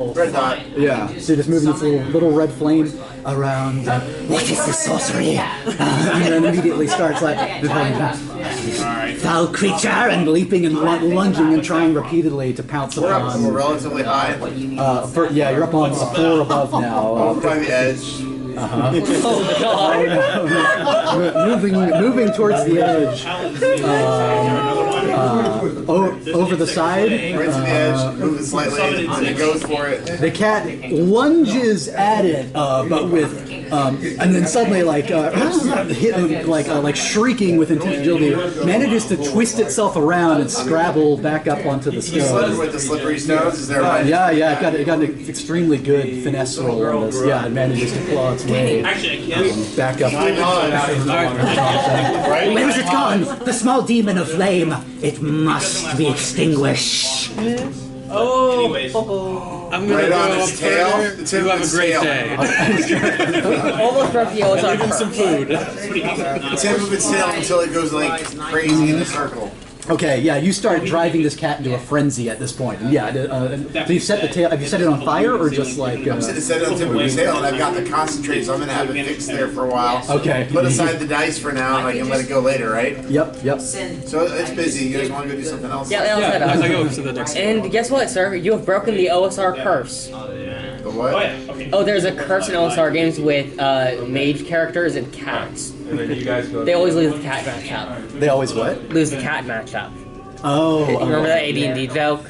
Red dot. Yeah, so you're just moving this little red flame around. What is this sorcery? And then immediately starts like foul creature, and leaping and lunging and trying repeatedly to pounce upon. We're relatively high. Yeah, you're up on a floor above now. By the edge. Oh god! Moving towards the edge. Over the side. Right to the edge, moving slightly, and it goes for it. The cat lunges at it, but with, and then suddenly, like shrieking with intense agility, manages to twist itself around and scrabble back up onto the stone. With the slippery stones, is that right? Yeah, it got an extremely good finesse roll on this. Yeah, it manages to claw its way back up. Where is it gone? The small demon of flame. It must be extinguished. I'm gonna go up further. You have a great day. Almost broke the OSR. Give him some food. Tip of its tail until it goes like crazy in a circle. Okay, yeah, you start driving this cat into a frenzy at this point. Yeah, so you set the tail. Have you set it on fire or just like? I'm set it on the tip of its tail, and I've got the concentrate, so I'm gonna have it fixed there for a while. Okay. Put aside the dice for now, and I can let it go later, right? Yep. So it's busy. You guys want to go do something else? Yeah, As I go to the next. And guess what, sir? You have broken the OSR curse. The what? Oh, there's a curse in OSR games with mage characters and cats. They always lose the cat matchup. They always what? Lose the cat matchup. Oh. Remember that AD&D joke?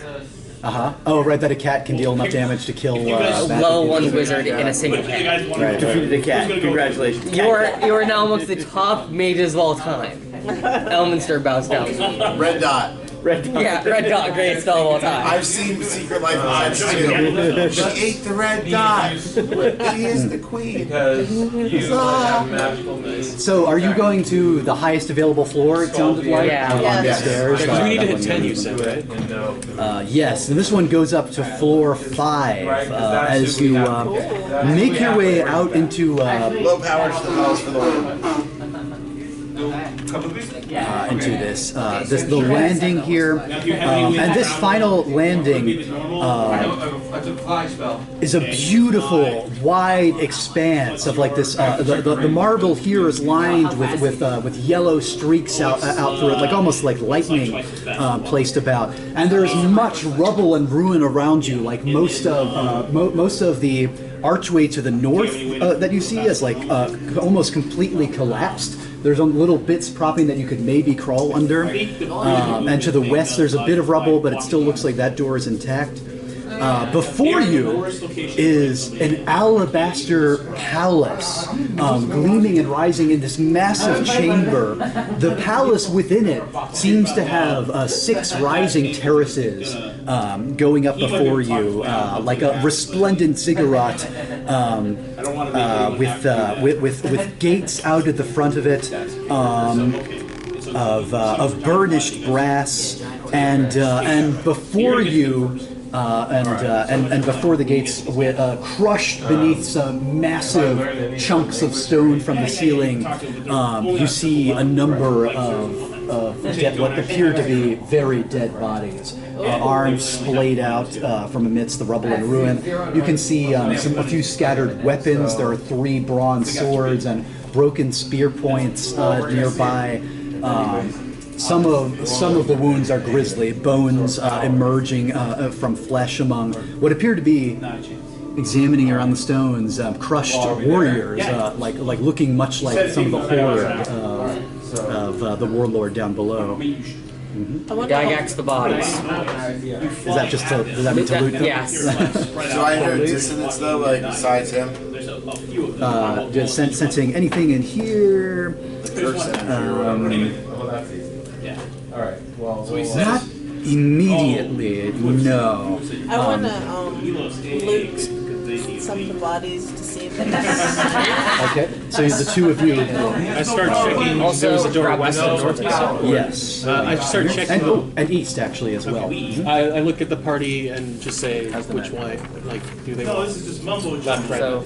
Oh, right. That a cat can deal enough damage to kill. Level 1 wizard in a single hit. Right. Defeated a cat. Congratulations. You are now amongst the top mages of all time. Elminster bows down. Red dot. Yeah, red dot, greatest spell of all time. I've seen Secret Life of Pets too. She ate the red dot. She is the queen. So, are you going to the highest available floor? It sounded like on the stairs. Because we need to hit 10, you said, right? Yes, and this one goes up to floor 5 as you make your way out into Low power spells for the win. into this the landing here, and this final landing is a beautiful wide expanse of like this. The marble here is lined with yellow streaks out through it, like almost like lightning placed about. And there's much rubble and ruin around you. Like most of the archway to the north that you see is like almost completely collapsed. There's little bits propping that you could maybe crawl under. And to the west, there's a bit of rubble, but it still looks like that door is intact. Before you is an alabaster palace, gleaming and rising in this massive chamber. The palace within it seems to have 6 rising terraces going up before you, like a resplendent ziggurat, with gates out at the front of it, of burnished brass, and before you. And before the gates, crushed beneath some massive chunks of stone from the ceiling, you see a number of what appear to be very dead bodies. Arms splayed out from amidst the rubble and ruin. You can see a few scattered weapons. There are 3 bronze swords and broken spear points nearby. Some of the wounds are grisly, bones emerging from flesh among what appear to be, examining around the stones, crushed warriors, like looking much like some of the horde of the warlord down below. Gygax the bodies. Is that just to loot them? Yes. Do I hear dissonance though, like besides him? Just sensing anything in here. Not immediately, no. I want to loot some of the bodies to see if they Okay, so the two of you. I start checking. Also, There was a door grab west and north. Yes. I start checking. And east actually as well. I look at the party and just say which way, like, do they want left, right? So,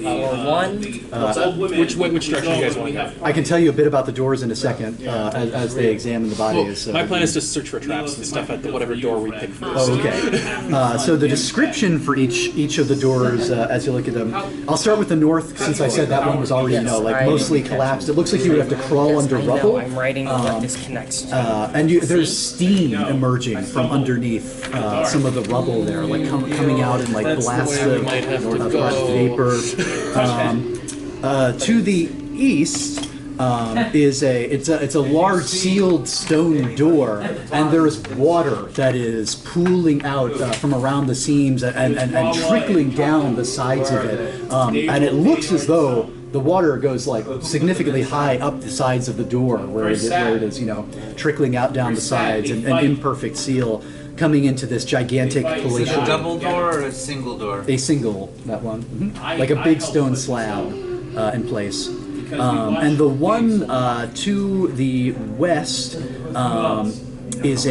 one. Which direction do you guys want to go? I can tell you a bit about the doors in a second as they examine the bodies. My plan is to search for traps and stuff at whatever door we pick first. Oh, okay. So the description for each of the doors, as you look at them, I'll start with the north since I said that one was already mostly collapsed. It looks like you would have to crawl under rubble. I'm writing what this connects to. And there's steam emerging from underneath some of the rubble there, like coming out in like blasts of vapor. To the east it's a large sealed stone door, and there is water that is pooling out from around the seams and trickling down the sides of it, and it looks as though the water goes like significantly high up the sides of the door where it is, trickling out down the sides, and an imperfect seal coming into this gigantic palatial. A double door or a single door? A single, that one. Like a big stone slab in place. And the one to the west is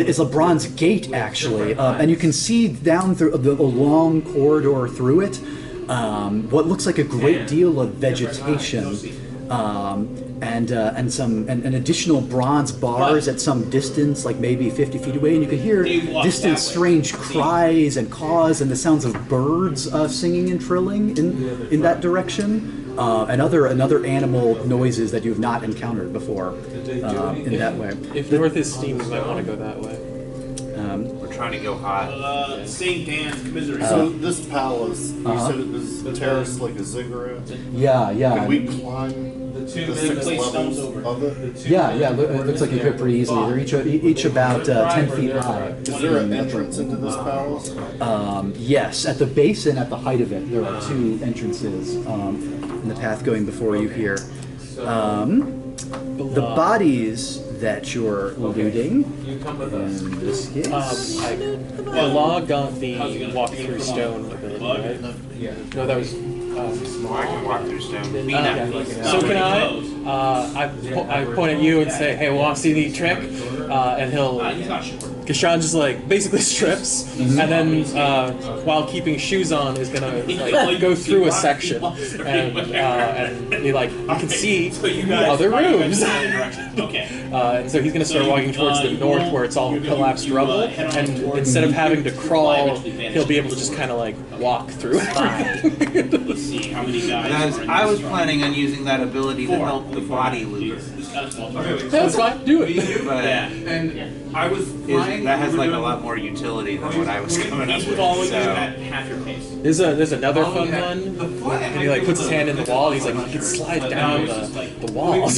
it's a bronze gate actually, and you can see down through a long corridor through it what looks like a great deal of vegetation. And additional bronze bars at some distance, like maybe 50 feet away, and you can hear distant strange cries and caws and the sounds of birds singing and trilling in that direction, and other animal noises that you've not encountered before in that way. If north is steam, we might want to go that way. We're trying to go hot. St. Dan's Commiserate. So this palace, you said it was terraced like a ziggurat? Yeah. Can we climb the 6 levels of it? Yeah. It looks like you could pretty easily. They're each about 10 feet high. Is there an entrance into this palace? Yes, at the base and at the height of it, there are 2 entrances in the path going before you here. The bodies that you're looting, in this case... The law got the walk-through stone ability, right? Yeah. No, that was... I can walk through stone. So can I point at you and say, hey, want to see the trick? And he'll... Gashan just basically strips, and then while keeping shoes on is gonna go through a section, and be like, you can see other rooms. And so he's gonna start walking towards the north where it's all collapsed rubble, and instead of having to crawl, he'll be able to just kind of walk through. I was planning on using that ability to help the body loot. That's fine, do it. But that has a lot more utility than what I was coming up with. There's another fun one, and he puts his hand in the wall. He's like, he can slide down the walls.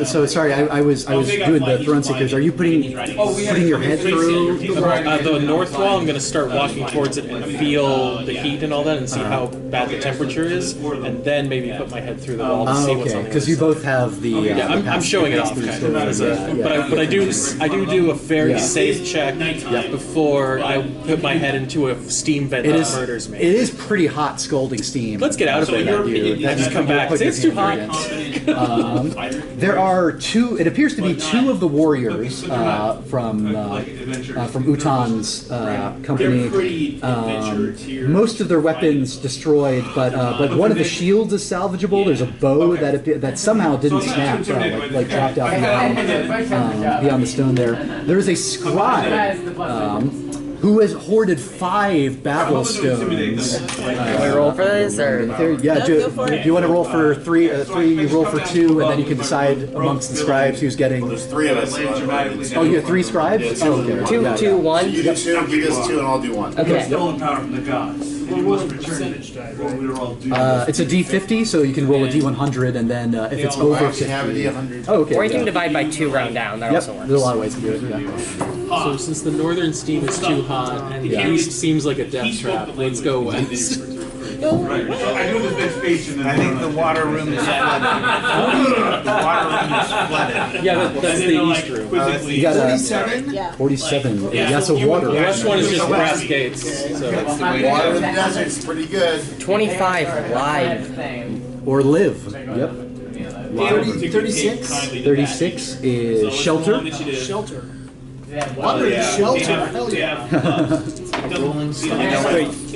So sorry, I was doing the Throne Seekers. Are you putting your head through the north wall? I'm going to start walking towards it and feel the heat and all that, and see how bad the temperature is, and then maybe put my head through the wall to see what's on the because you both have the. I'm showing it off, but I do a very safe check before I put my head into a steam vent that murders me. It is pretty hot, scalding steam. Let's get out of it. And just come back. Say it's too hot. There are 2. It appears to be 2 of the warriors from Utan's company. Most of their weapons destroyed, but one of the shields is salvageable. There's a bow that somehow didn't snap, dropped out beyond the stone there. There's a scribe who has hoarded 5 Babel stones. Can we roll for this, or? Do you want to roll for 3? You roll for 2, and then you can decide amongst the scribes who's getting. There's 3 of us. Oh, you got 3 scribes? Oh, okay. 2, 1. You do 2, he does 2, and I'll do 1. Okay. It's a D50, so you can roll a D100, and then if it's over 50. Have a D100. Oh, okay. Or you can divide by 2 round down. That also works. There's a lot of ways to do it. Yeah. So since the northern steam is too hot and the east seems like a death trap, let's go west. I do this big speech and then I think the water room is flooded. The water room is flooded. Yeah, that's the east room. You got 47? Yeah. 47. Yeah, so water. The west one is just brass gates. So. Water in the desert's pretty good. 25 live. Or live. Yep. 36? 36 is shelter. Shelter. Water and shelter. Hell yeah.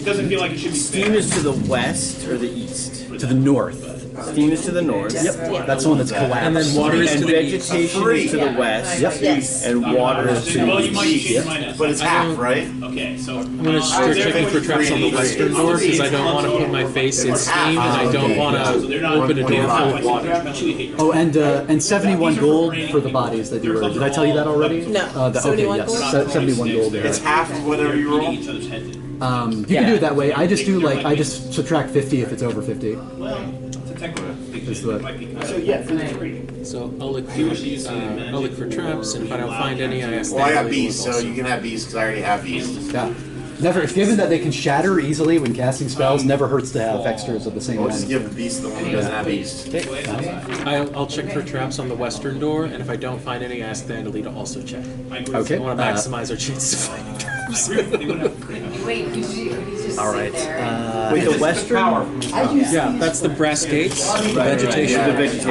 It doesn't feel like it should be Steam is to the west or the east? To the north. Steam is to the north. Yep. That's the one that's collapsed. And then water is And to the east. vegetation is to the west. Yep. Yes. And water is to Well, the you might east. change my nest. But it's half, right? Okay, so I'm gonna start checking for traps on the western door because I don't want to put my face in steam and I don't want to open a door full of water. Oh, and 71 gold for the bodies that you were. Did I tell you that already? No. Okay, 71 yes. gold? 71 gold there. It's half of whatever you roll. You can do it that way. I just do I just subtract 50 if it's over 50. Just the- So I'll look for traps, and if I don't find any, I ask. Well, I got them. beast, so you can have beast because I already have beast. Yeah. Never, given that they can shatter easily when casting spells, never hurts to have extras of the same We'll just one. give the beast to the one who doesn't have beast. I'll check for traps on the western door, and if I don't find any, I ask the Andalita to also check. Okay. I want to maximize our chances of finding traps. All right. Wait, the western? Yeah, that's the brass gates, vegetation. The vegetation.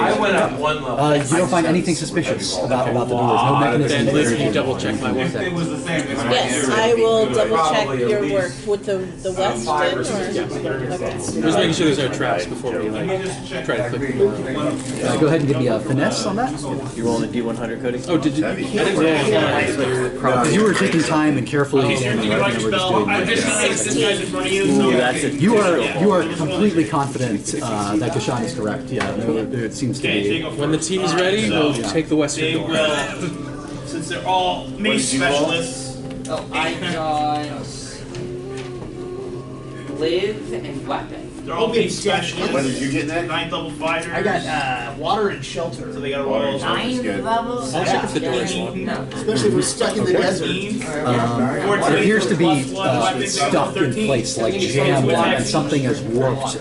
You don't find anything suspicious about the doors. No mechanism. Then Liz, can you double check my work? Yes, I will double check your work with the west in, or? Okay. Just making sure there's no traps before we try to click the door. Go ahead and give me a finesse on that. You rolling a D100, Cody? Oh, did you? I didn't realize Because you were taking time and carefully examining everything we're just doing. Ooh, that's a You are completely confident that Gashan is correct. Yeah, no, it seems to be. when the team is ready, we'll take the western door. Since they're all mace specialists. I got live and weapon. They're all mace specialists. What did you get, Nick? 9th level fighters. I got water and shelter. So they got a roll. That's good. I'll check if the door is locked. Especially if we're stuck in the desert. It appears to be stuck in place, like jammed, and something has warped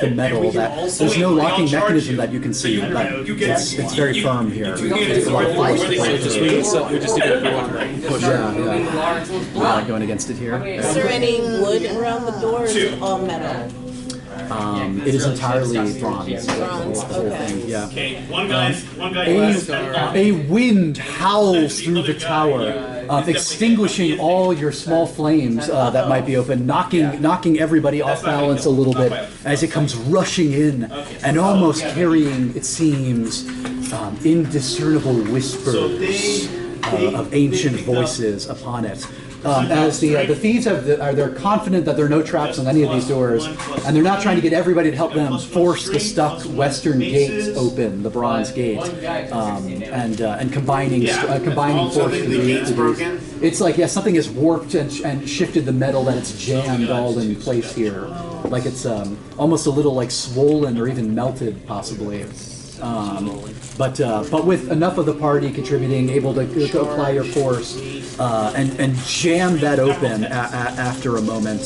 the metal. That there's no locking mechanism that you can see, but it's very firm here. It's a lot of force to So play just through. we just need everyone push. Yeah. Going against it here. Is there any wood around the door, or is it all metal? It is entirely bronze. Bronze, The whole okay. thing. Yeah. Okay, one guy left. A wind howls through the tower, extinguishing all your small flames that might be open, knocking everybody off balance a little bit as it comes rushing in and almost carrying, it seems, indiscernible whispers of ancient voices upon it. As the thieves they're confident that there are no traps on any of these doors, and they're not trying to get everybody to help them force the stuck western gates open, the bronze gate, and combining force to gate's do. broken? It's like something has warped and shifted the metal that it's jammed all in place here, like it's almost a little like swollen or even melted possibly. But with enough of the party contributing, able to apply your force and jam that open after a moment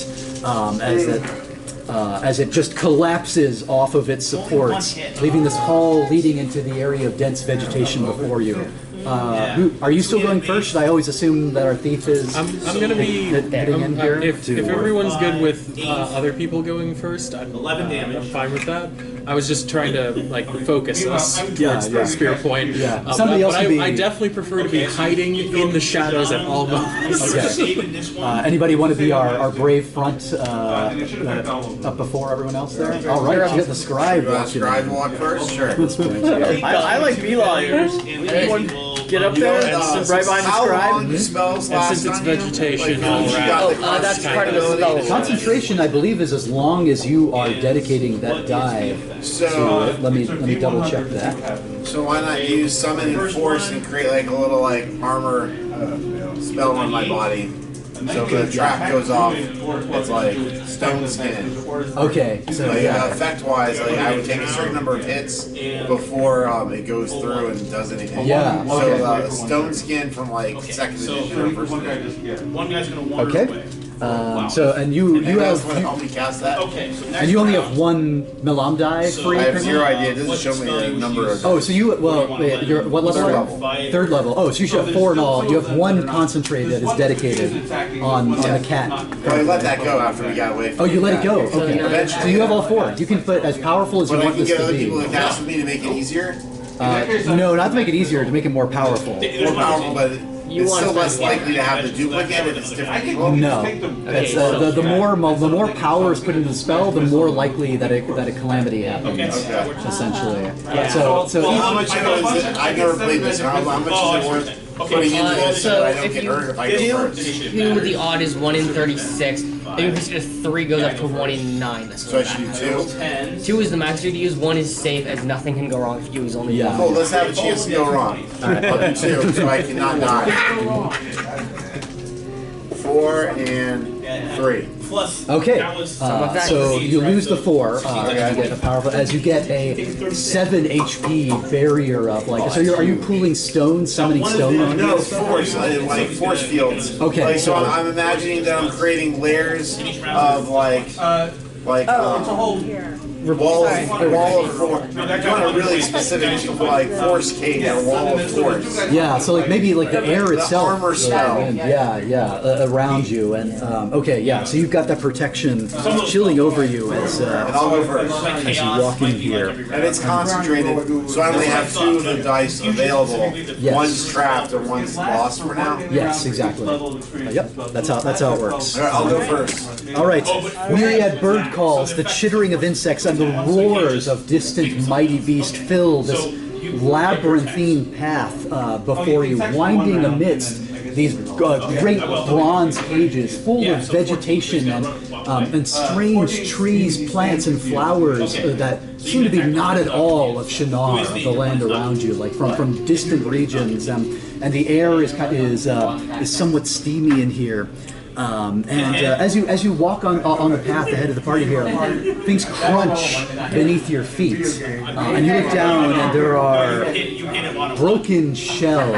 as it just collapses off of its supports, leaving this hall leading into the area of dense vegetation before you. Are you still going first? Should I always assume that our thief is? I'm going to be heading in here. if everyone's good with other people going first, I'm 11 damage. I'm fine with that. I was just trying to focus us towards the spear point. Yeah. Somebody else but can be- I definitely prefer to be hiding in the shadows at all moments. Okay. Anybody want to be our brave front up before everyone else there? All right, you got the scribe walking in. Scribe walk first? Sure. I like beeliners. Anyone get up there? Right behind the How long scribe? do spells And last since it's on you? vegetation Like, all you around, got the That's part of the ability. spell. Concentration, I believe, is as long as you are dedicating that dive to So, it. Let me double check that. so why not use summon and force and create like a little like armor spell on my body? So if the trap goes off, it's like stone skin. Okay, so Like yeah. effect-wise, like I would take a certain number of hits before it goes through and does anything. Yeah, So okay. stone skin from like second edition or first edition. One guy's gonna wander Okay. away. So and you Anyone else have want to help me cast that? Okay, so next and you only round, have one Melam die free. I have currently? 0 idea. It doesn't show me the number of. Oh, so you wait, you're what level? Third level. Third level. Oh, so you should have 4 in all. You have 1 concentrate that is dedicated on the cat. Well, I let that go after we got away from Oh, you let it go. Yeah. Okay. Eventually. So you have all 4. You can put as powerful as you But I want can this get to other be. people to cast with me to make it easier. No, not to make it easier, to make it more powerful. More powerful, but it's want still to less find- likely to have the duplicate if it's different people. No, it's, the more power is put into the spell, the more likely that a calamity happens. Okay. Essentially. Well, So how much is it? I've never played this. How much is it worth putting into this so So that I don't if get you hurt if I go first? do the odd is 1 in 36. If you increase it to 3, goes up to 1 in 9. That's So I should do 2? 2 is the max you use. 1 is safe, as nothing can go wrong if you use only Yeah. Cool, let's have a chance to go wrong. I'll do 2 so I cannot die. 4 and 3. plus okay, that was so you lose the 4. You get a powerful as you get a 7 HP barrier up. Like, so are you pooling stone, summoning stone on No, you? force, like force fields. Okay, Like, so so- I'm imagining that I'm creating layers of like wall of force. I'm doing a really specific like force cage or wall of force. Yeah, so like maybe like the air itself. armor spell. Around you, and okay, yeah. So you've got that protection chilling over you as And I'll go first. as you walk in here. And it's concentrated, so I only have 2 of the dice available. Yes. One's trapped or one's lost for now. Yes, exactly. Yep, that's how it works. Alright, I'll go first. All right, myriad bird calls, the chittering of insects, and the roars of distant mighty beast fill this labyrinthine path before you, winding amidst these great bronze cages full of vegetation and strange trees, plants, and flowers that seem to be not at all of Shinar, the land around you, like from distant regions. And the air is somewhat steamy in here. As you walk on the path ahead of the party here, things crunch beneath your feet, and you look down, and there are broken shells.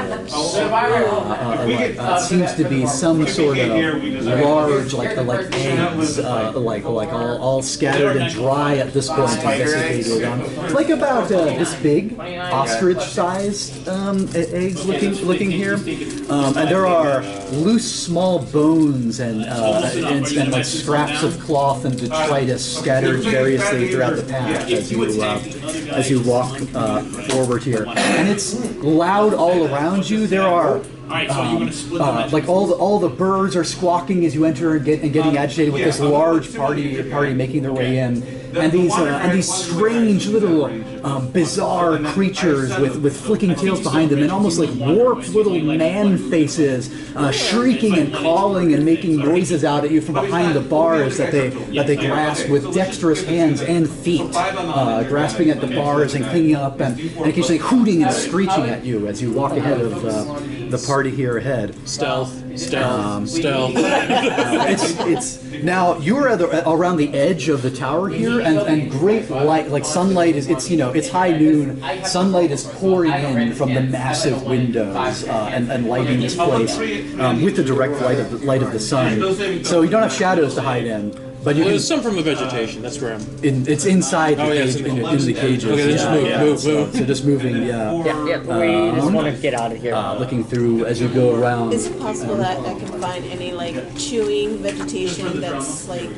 Seems to be some sort of large, like eggs, like all scattered and dry at this point, and desiccated. Like about this big, ostrich-sized eggs looking here, and there are loose, small bones and like scraps of cloth and detritus scattered variously throughout the path as you walk forward here, and it's loud all around you. There are like all the birds are squawking as you enter and getting agitated with this large party making their way in, and these strange little bizarre creatures with flicking tails behind them and almost like warped little man faces, shrieking and calling and making noises out at you from behind the bars that they grasp with dexterous hands and feet, grasping at the bars and clinging up and occasionally hooting and screeching at you as you walk ahead of the party here ahead. Stealth. It's now you're around the edge of the tower here, and great light, like sunlight is it's high noon. Sunlight is pouring in from the massive windows and lighting this place with the direct light of the sun. So you don't have shadows to hide in. But you There's some from the vegetation. That's where I'm. it's inside the yeah, it's cage, in the in the cages. Okay, then just move. So just moving, Yeah, we just want to get out of here. looking through as you go around. Is it possible that I can find any like chewing vegetation that's like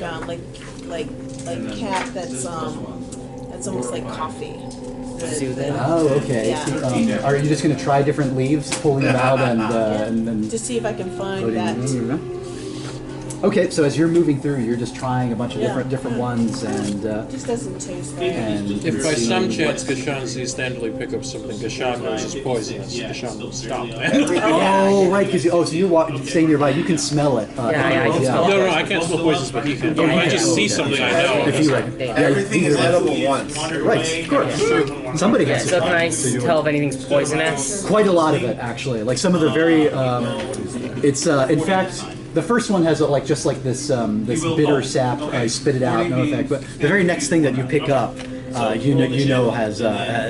cat that's almost like coffee? Soothing. Oh, okay. Yeah. So, are you just going to try different leaves, pulling them out, and then Just see if I can find putting that. Okay, so as you're moving through, you're just trying a bunch of Yeah. different ones, and Just doesn't taste right. If by you're some seeing chance Gashan sees Standardly pick up something Gashan knows is poisonous, Gashan will stop. Oh, right, because so you're staying nearby. You can smell it. I can smell No, I can't smell poisonous, but he can. If I just see something I know. If you reckon. Everything is edible once. Right, of course. Somebody has So it. can I tell if anything's poisonous? Quite a lot of it, actually. Like some of the very, it's in fact. The first one has this bitter sap. I spit it out, no effect. But the very next thing that you pick up you know has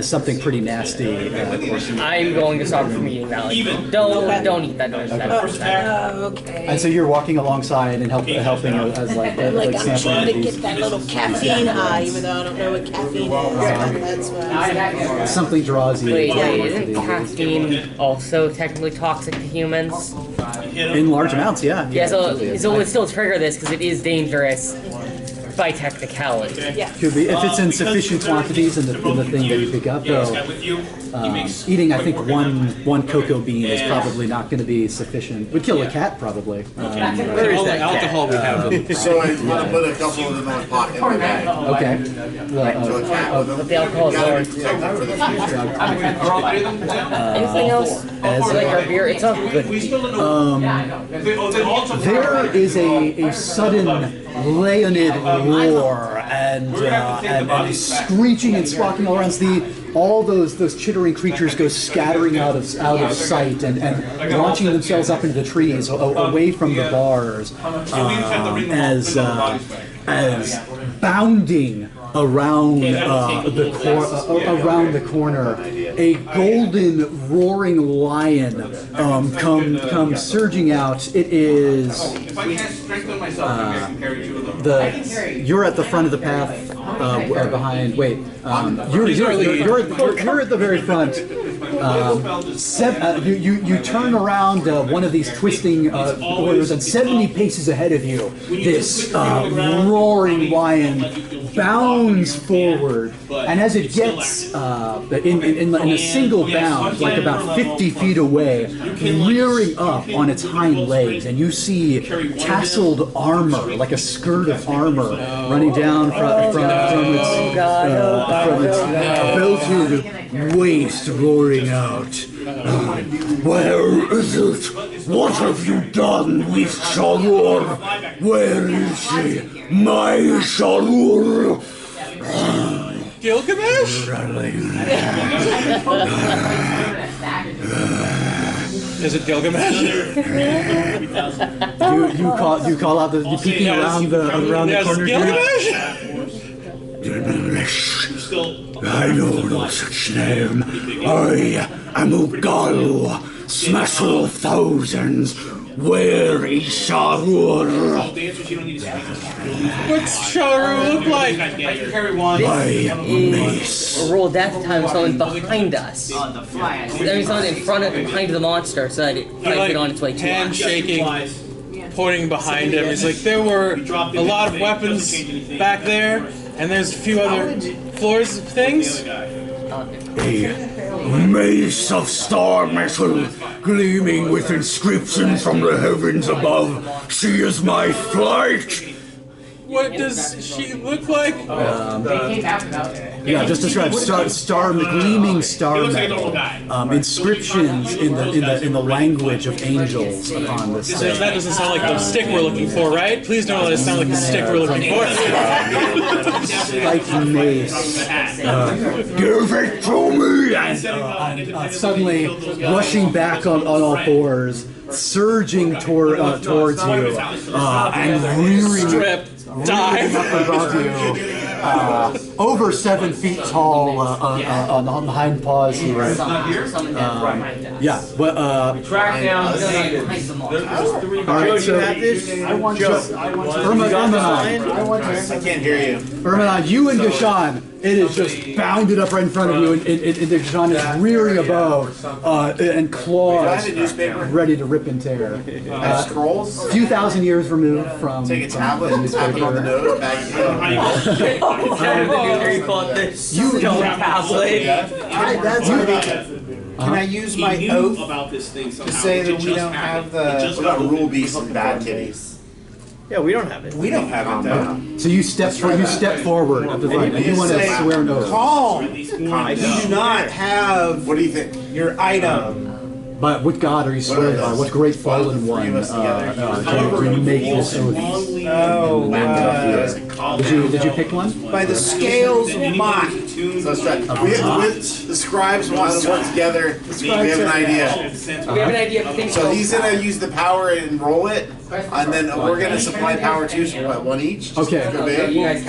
something pretty nasty. I'm going to stop from eating that. Like, don't eat that. Don't eat that. Okay. And so you're walking alongside and helping as Like I'm trying to get that little caffeine high, even though I don't know what caffeine is. That's why. something draws you. Wait, isn't caffeine also technically toxic to humans? In large amounts, yeah. Yeah, so absolutely. it would still trigger this because it is dangerous by technicality. Yeah. Could be if it's in sufficient quantities in the thing that you pick up. Though eating, I think one cocoa bean is probably not going to be sufficient. Would kill a cat probably. All the alcohol we have. So I want to put a couple of them in my pocket in my bag. Okay. But the alcohol is lower. For the future. Anything else? Like our beer, it's not good. There is a sudden Leonid roar and screeching and squawking all around. All those chittering creatures go scattering out of sight and launching themselves up into the trees, away from the bars, as bounding around around the corner, a golden roaring lion comes surging out. It is you're at the front of the path behind. Wait, you're at the very front. You turn around one of these twisting corridors, and 70 paces ahead of you, this roaring lion bounds forward, and as it gets in a single bound, like about 50 feet away, rearing up on its hind legs, and you see tasseled armor, like a skirt of armor, running down from its belted waist, roaring out. Where is it? What have you done with Shalur? Where is she? My Shalur! Gilgamesh? Is it Gilgamesh? you call out you peeking around the corner. Gilgamesh? I know no such name. I am Ugalu, smasher of thousands. Where is Sharur? What's Sharu look like? Roll death time someone behind us. I mean, someone in front of behind the monster, so that it might get on its way to hand us. shaking, pointing behind him. He's like, there were a lot of weapons back there, and there's a few other floors of things. A mace of star metal, gleaming with inscriptions from the heavens above. She is my flight. What does she look like? Yeah, just describe gleaming star metal. Inscriptions in the language of angels upon this thing. That doesn't sound like the stick we're looking for, right? Please don't let it sound like the stick we're looking for. Like mace. Give it to me! And suddenly rushing back on all fours, surging towards you, and rearing Strip. Dive. up above you. Over 7 feet tall on the hind paws here. Yeah, but Track down. alright, so I want I can't hear you. Ermanon, you and Gashan, it is just bounded up right in front of you, and Gashan is rearing above, and claws ready to rip and tear. Scrolls? A few thousand years removed from Take a tablet and tap it on the nose. Can I use my oath to say that we don't have the rule beasts and bad kitties. Yeah, we don't have it. we don't have it though. So you step forward of the fight, and you want to swear an oath. Calm. You do not have What do you think? your item. But what god are you swearing by? What great fallen one can you make this oath? Oh, Did you pick one? by the scales of Mach. So the scribes want to work together. We have an idea. We have an idea of things. So he's gonna use the power and roll it, and then we're gonna supply power too. So what? One each. Okay.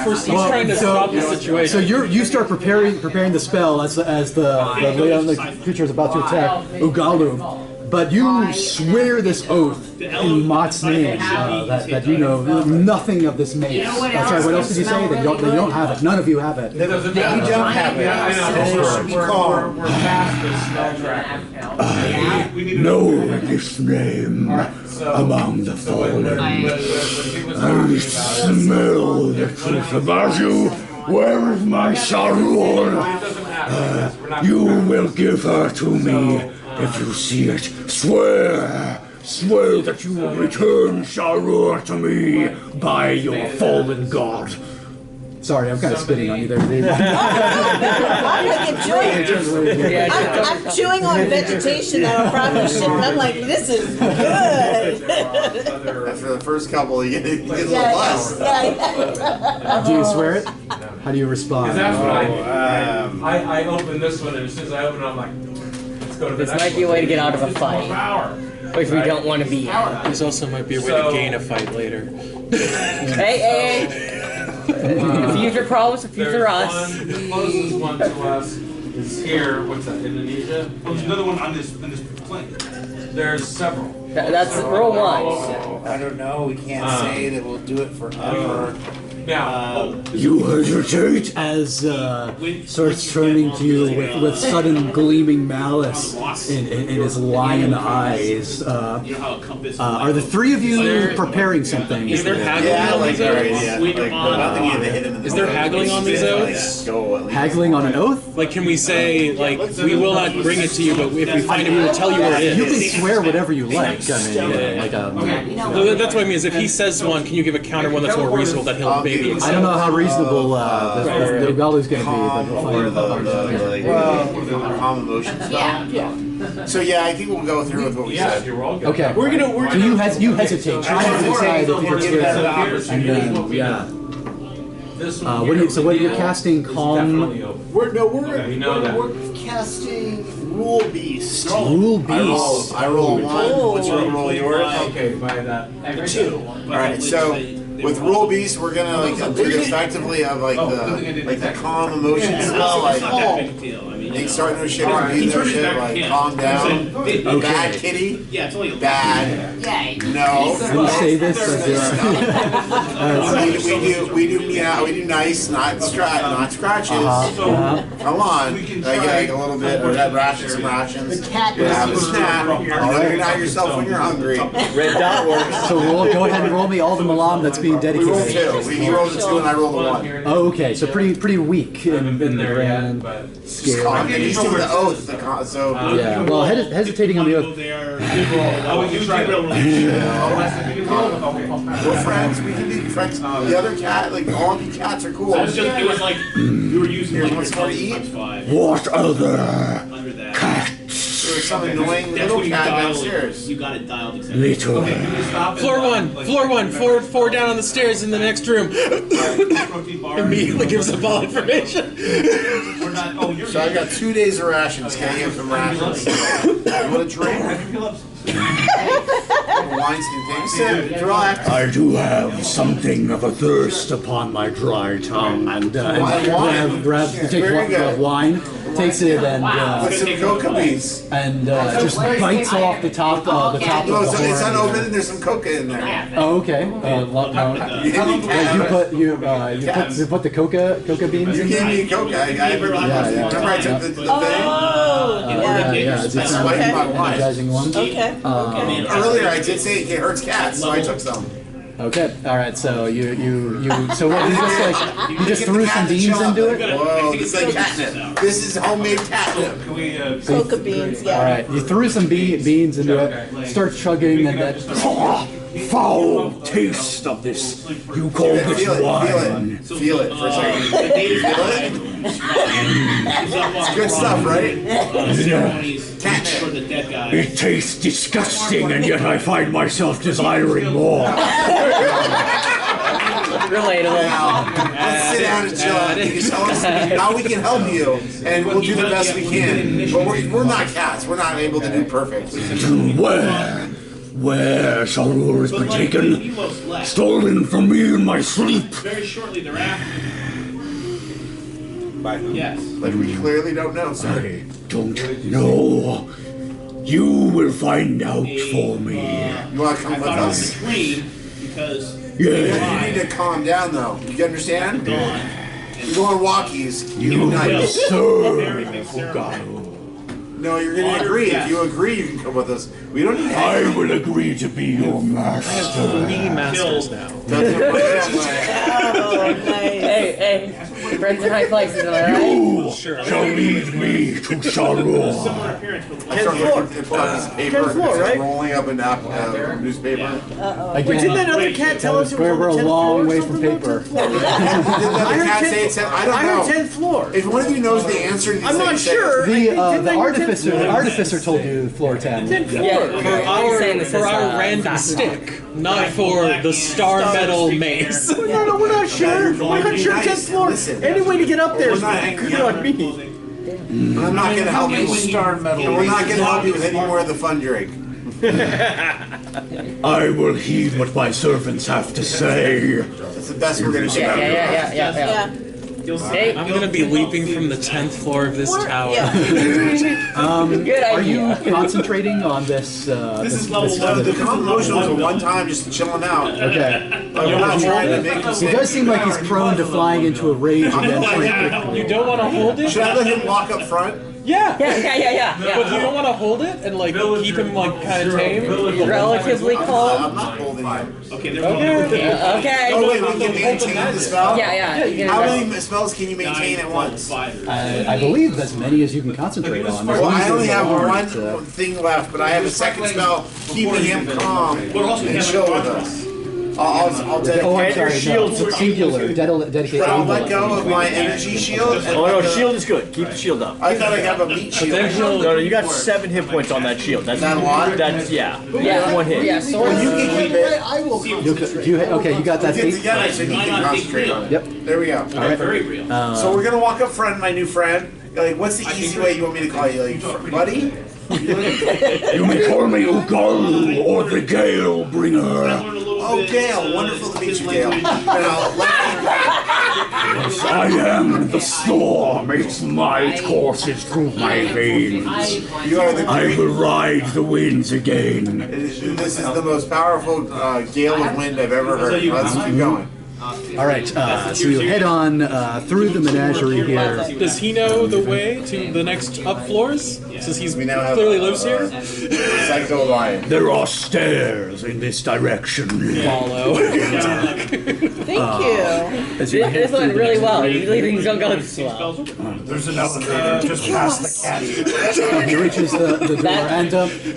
First, he's trying to stop the situation. So you start preparing the spell as the creature is about to attack Ugalu, but you swear this oath in Mott's name that you know nothing of this mace. Sorry, what else did you say? That you don't have it. None of you have it. We don't have it. We're past this spell track. I know this name among the fallen. I smell the truth about you. Where is my Sarur? You will give her to me if you see it. Swear that you will return Sarur to me by your fallen god. Sorry, I'm kind of spitting on you there. I'm chewing on vegetation that I probably shouldn't. I'm like, this is good. After the first couple, you get a little less. Do you swear it? How do you respond? That's what I opened this one, and as soon as I opened it, I'm like, let's go to the This next might be a way to get out of a fight, power. which we don't want to be in. This also might be a way to gain a fight later. Hey. Future problems, future us. The closest one to us is here. What's that? Indonesia. Oh, there's another one on this plane. There's several. That's roll one. I don't know. We can't say that we'll do it forever. Now, You hesitate? As starts turning to you with sudden gleaming malice in his lion eyes. Are the three of you preparing something? Is there haggling Yeah, I on like these that oaths? idea. Like, I don't think you have to hit him in the Is there face. haggling on these oaths? Go at least. Haggling on an oath? Like, can we say, like, we will not bring it to you, but if we find it, we will tell you where it You can is? swear whatever you like. I mean, like So that's what I mean, is if he says one, can you give a counter one that's more reasonable that he'll maybe I accept? don't know how reasonable the Ugalu's going to be, but we'll Or find out. the calm emotion stuff. Yeah. So yeah, I think we'll go through with what we said. Okay. So you hesitate. Try to decide if you can swear. And then, yeah. What are you casting? Calm. We're casting Rule Beast. Rule Beast. I roll one. What's your roll yours? okay, by that. 2. All right. So with Rule Beast, we're gonna like effectively have like the calm emotion spell, like they start no shit and be no shit, like calm down. Bad kitty. Yeah, it's only Bad. No. Can you say this? We do nice, not scratches. Come on, like a little bit. Or that rations, some rations. Have a snack. Recognize yourself when you're hungry. Red dot works. So go ahead and roll me all the malam that's being We rolled dedicated. 2. He rolls a 2 and I rolled a 1. Oh, okay. So pretty weak in the grand scale. I'm used to the oath, so Yeah. Well, hesitating on the oath. we're friends. We can be friends. The other cat, like all the cats are cool. It was like we were using Here, like what's more to eat? What other under that. There's some annoying That's little when you cat dial downstairs. it. You got it dialed exactly. little Floor one, four down on the stairs in the next room. Immediately gives up all information. So I got 2 days of rations. Can I get some rations? You want a drink? Wines can take a sip. Relax. I do have something of a thirst upon my dry tongue, and Take Very one good. of wine, takes it and With some coca beans. just bites off the top of the No, horn. it's unopened and there's some coca in there. Oh, okay. You put the coca beans You in gave there. me coca. Remember I took the thing? Oh, Yeah, it's That's kind like of my wine. energizing one. okay. Earlier I did say it hurts cats, so I took some. Okay. All right. So so what? You just threw some beans into it. Whoa, this is like catnip. This is homemade catnip. Coca beans, yeah. All right. You threw some beans into it. Start chugging and then. foul taste of this. You call this wine. Feel it for a second. Feel it? It's good stuff, right? Catnip. It tastes disgusting, and yet I find myself desiring more. Relatable. Let's sit down and chill out. You can tell us how we can help you, and we'll do the best we can. But we're not cats. We're not able to do perfect. Where Sarur has been taken, stolen from me in my sleep. Very shortly thereafter. Yes. But we clearly don't know, sir. I don't know. You will find out for me. You want to come with us? Because You need to calm down, though. You understand? You're going walkies. You will serve Ugaru. No, you're going to agree. If you agree, you can come with us. We don't need I will agree to be your master. 3 masters now. Doesn't work that way. Hey, friends in high places, am I right? You shall lead me to Sarur. Tenth floor, right? Rolling up a newspaper. Wait, didn't that other cat tell us it was We're a long way from paper. Did the other cat say it's 10th? I don't know. I heard 10th floor. If one of you knows the answer to these I'm not things, sure. The artificer told you floor 10. For our random stick, not for the star metal mace. No, we're not sure. We're not sure 10th floor. Any way to get up there is good on me. I'm not going to help you with star metal. And we're not going to help you with any more of the fun drink. I will heed what my servants have to say. That's the best we're going to do. Yeah. Hey, I'm gonna be leaping from the 10th floor of this tower. good Are you idea. concentrating on this? This is level 1. The commotion was a one-time, just chilling out. Okay. We're not trying to make He mistakes. does seem like he's prone to flying into a rage again pretty quickly. You don't want to hold it? Should I let him walk up front? Yeah. Yeah. But you don't want to hold it and like keep him like kind of tame. Relatively I'm calm. not holding him. Okay, Oh, wait, we can maintain the spell? Yeah. How many spells can you maintain at once? I believe as many as you can concentrate on. Well, I only have one thing left, but I have a second spell keeping him calm and chill with us. I'll dedicate. Oh, I'm sorry. No, singular. Dedicate. But I'll let go of my energy shield. And Oh no, shield is good. Keep the shield up. I thought I have a meat shield. No, you got 7 hit points on that shield. That's that a lot? That's one hit. Yeah, Well, you can keep it. Okay, you got that Get feat? together so you can concentrate on it. Yep. There we go. All right. So we're gonna walk up front, my new friend. Like, what's the easy way you want me to call you? Like, buddy? You may call me Ugaru or the Gale Bringer. Oh, Gale. Wonderful to meet you, Gale. And I'll let Yes, I am the storm. Its might courses through my veins. you are the I will ride the winds again. This is the most powerful gale of wind I've ever heard. Let's keep going. All right. So you head on through the menagerie here. Does he know the way to the next up floors? Since he's We now have, clearly lives here. Psycho Lion. There are stairs in this direction. Follow. Thank you. As you head This went through the really next well. room, Usually things don't go this well. There's an elevator just past the cat. he reaches the door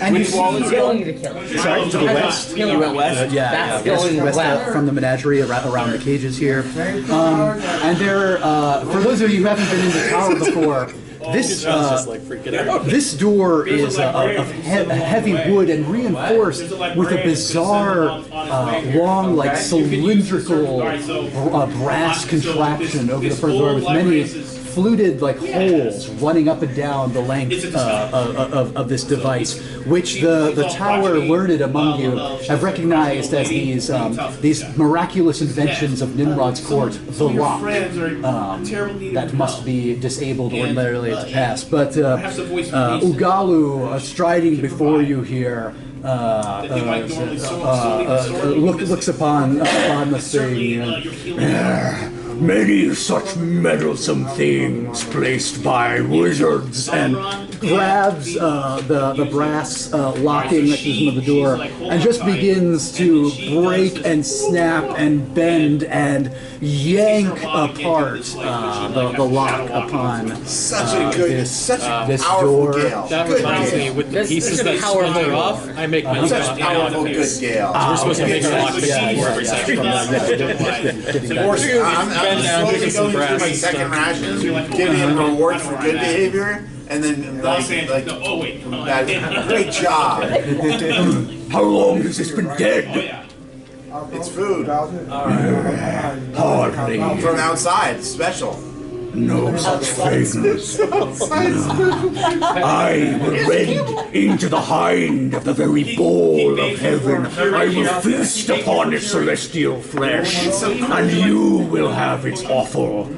and you see He's going to kill him. sorry to the west. You went west? That's going west well. from the menagerie around the cages here. And there, for those of you who haven't been in the tower before, this Just like freaking out. this door is of heavy wood and reinforced with a bizarre, long, like cylindrical brass contraption over the front door with many fluted like holes running up and down the length of this device, which the tower learned among you have recognized as these miraculous inventions of Nimrod's court, the lock, that must be disabled ordinarily to pass. But Ugalu, striding before you here, looks upon this thing. Many such meddlesome things placed by wizards And grabs the brass locking mechanism of the door and just begins to break and snap and bend and yank apart the lock upon this Powerful door. gale. That reminds me, with the This pieces is that powerful. splinter off, I make my own Such powerful good gale. We're supposed to make a lock piece Yeah, for every section. Of course, I'm slowly going through my second ration, giving him rewards for good behavior, and then like that, great job. How long has this been dead? It's food. Hardly. From outside, special. No such thing. I will rend into the hind of the very ball of heaven. I will feast upon its celestial flesh, and you will have its offal.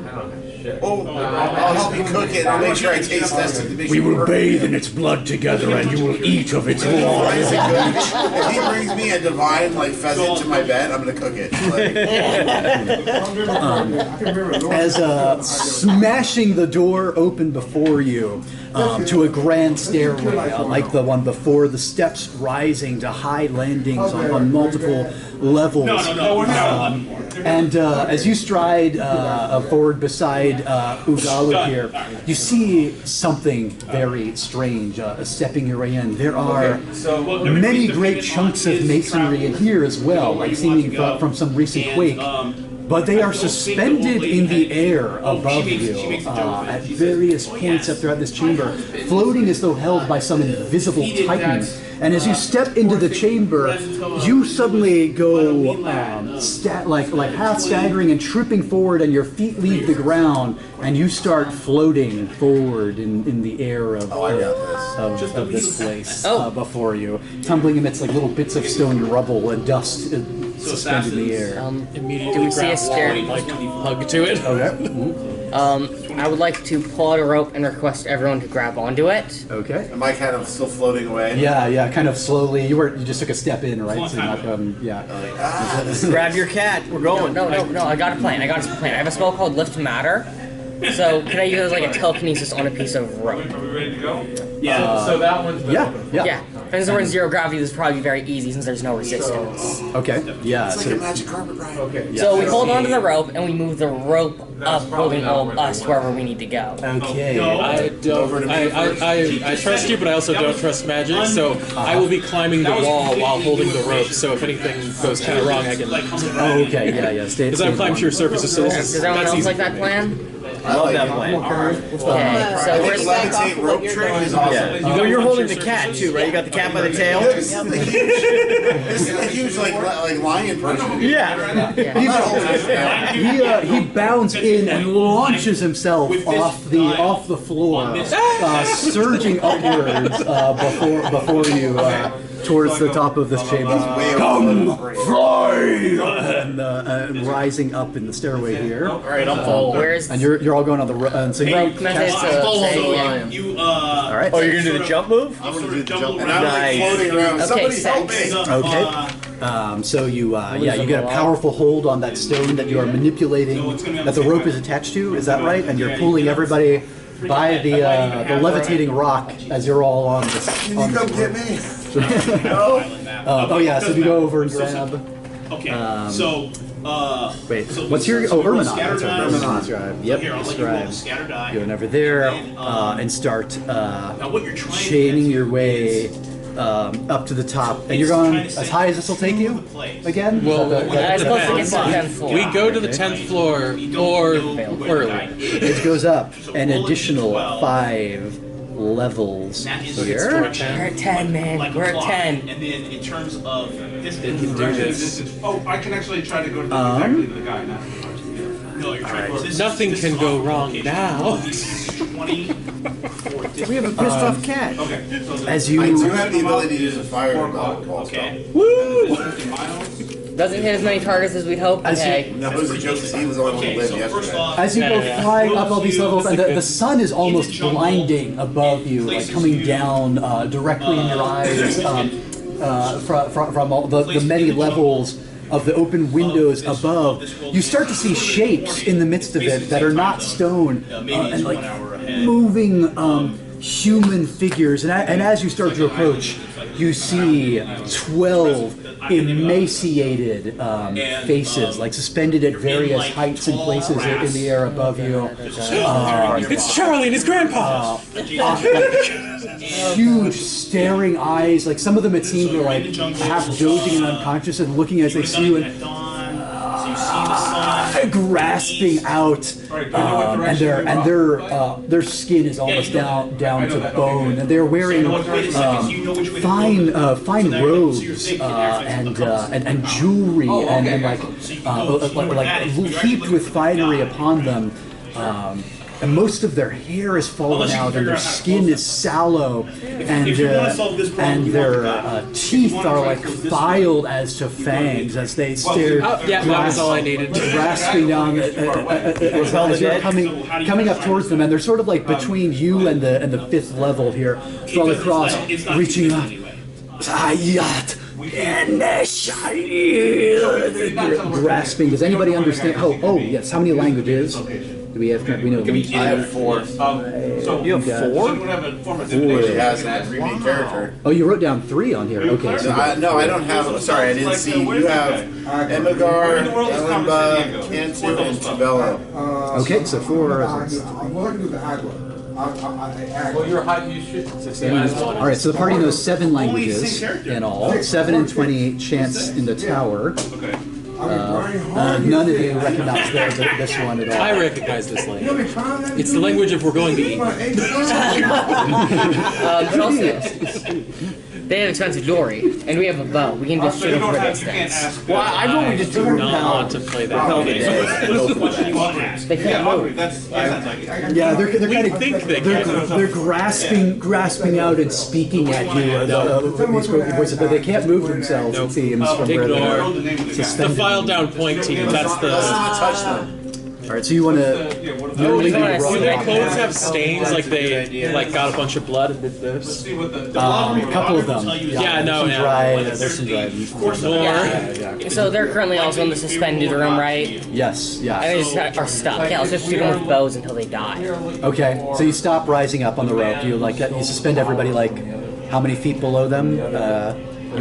Oh, I'll help you cook it. I'll make sure I taste test it. We will bathe in its blood together, and you will eat of its raw If he brings me a divine pheasant to my bed, I'm gonna cook it. As smashing the door open before you to a grand stairway, like the one before, the steps rising to high landings on multiple levels. And as you stride forward beside Ugalu here, you see something very strange stepping your way in. There are many great chunks of masonry in here as well, like seeming from some recent quake. But they are suspended in the air above you at various points up throughout this chamber, floating as though held by some invisible titan. And as you step into the chamber, you suddenly go like half staggering and tripping forward, and your feet leave the ground, and you start floating forward in the air of this place before you, tumbling amidst little bits of stone rubble and dust suspended in the air. Immediately do we see a stair? Hug to it. Okay. I would like to pull out a rope and request everyone to grab onto it. Okay. Am I kind of still floating away? Yeah, kind of slowly. You just took a step in, right? So not, Grab your cat. We're going. No. I got a plan. I have a spell called Lift Matter. So can I use a telekinesis on a piece of rope? Are we ready to go? Yeah. So that one's Yeah. Since we're in zero gravity, this is probably very easy since there's no resistance. Okay. Yeah. It's like a magic carpet ride. Okay. So we hold onto the rope and we move the rope up, holding us wherever we need to go. Okay. I don't. I trust you, but I also don't trust magic. So I will be climbing the wall while holding the rope. So if anything goes kind of wrong, I can. Oh, okay. Yeah. Stay. Because I've climbed sheer surfaces, so Does everyone else like that plan? I love that plan. Okay. So I where's think levitate rope trick is awesome. Yeah. You're holding the cat too, right? You got the cat by the tail. This is a huge lion person. Yeah. He bounds in and launches himself off the floor, surging upwards before you towards the top of this chamber. Come, fly! And rising up in the stairway here. All right, I'm following. And you're all going on the so you Can I say all right. Oh, you're gonna do the jump move? I'm gonna do the jump, and I'm floating around. Somebody help me! Okay. So you get a powerful hold on that stone that you are manipulating, that the rope is attached to. Is that right? And you're pulling everybody by the levitating rock as you're all on this. Can you come get me? So you go over and grab. Okay, Wait, what's your... Oh, Erminon. That's right, Erminon. Scribe. Yep, Scribe. Going over there and start chaining your way up to the top. And you're going as high as this will take you? Again? Well, I'm supposed to get to the 10th floor. we go to the 10th floor or early. It goes up an additional 5 levels here. We're at 10, man. We're at 10. And then in terms of distance, I can actually try to go to exactly to the guy. No, you're trying to. Nothing can go wrong now. 20. We have a pissed off cat. Okay. As you... I do have the ability to use a fire ball. Okay. Woo! Doesn't hit as many targets as we'd hope. Okay. No, it was a joke because he was the only one who lived yesterday. As you go flying up all these levels, and the sun is almost blinding above you, coming down directly in your eyes from all the many levels of the open windows above, you start to see shapes in the midst of it that are not stone and moving human figures. And as you start to approach, you see 12 emaciated faces, suspended at various heights and places in the air above you. It's Charlie and his grandpa! Huge staring eyes, some of them it seems are half dozing and unconscious and looking as they see you, and grasping out, and their skin is almost down to bone, and they're wearing fine robes and jewelry and like heaped with finery upon them. And most of their hair is fallen out, and their skin is sallow, and their teeth are like filed as to fangs as they stare. Yeah, that was all I needed. Grasping down as you're coming up towards them, and they're sort of like between you and the 5th level here, fall across, reaching up. Grasping. Does anybody understand? Oh yes. How many languages do we have? We know. I have 4. You have 4? 4 has a remake character. Oh, you wrote down 3 on here. Okay. So no, I don't have. Sorry, I didn't see. You have Emigar, Elimba, Cantu, and Tubello. Okay, so 4. Well, your height, you should. All right, so the party knows 7 languages in all. 7 and 28 chance in the tower. None of you recognize this one at all. I recognize this language. It's the language of we're going to eat. But also, they have expensive jewelry, and we have a bow. We can just shoot them for distance. Well, I know we just do not want to play that. They can't move. Yeah, they're kind of they're grasping out and speaking at you. These voices, but they can't move themselves. It seems from where they're suspended. The file down point team. That's the. Let's not touch them. All right, so you want to? Do their clothes have stains like they got a bunch of blood and did this? A couple of them. Yeah, no, There's some dried. Yeah. So they're currently also in the suspended room, right? Yes. Yeah. And they just are stuck. Yeah, let's just shoot them with bows until they die. Okay, so you stop rising up on the rope. You you suspend everybody how many feet below them?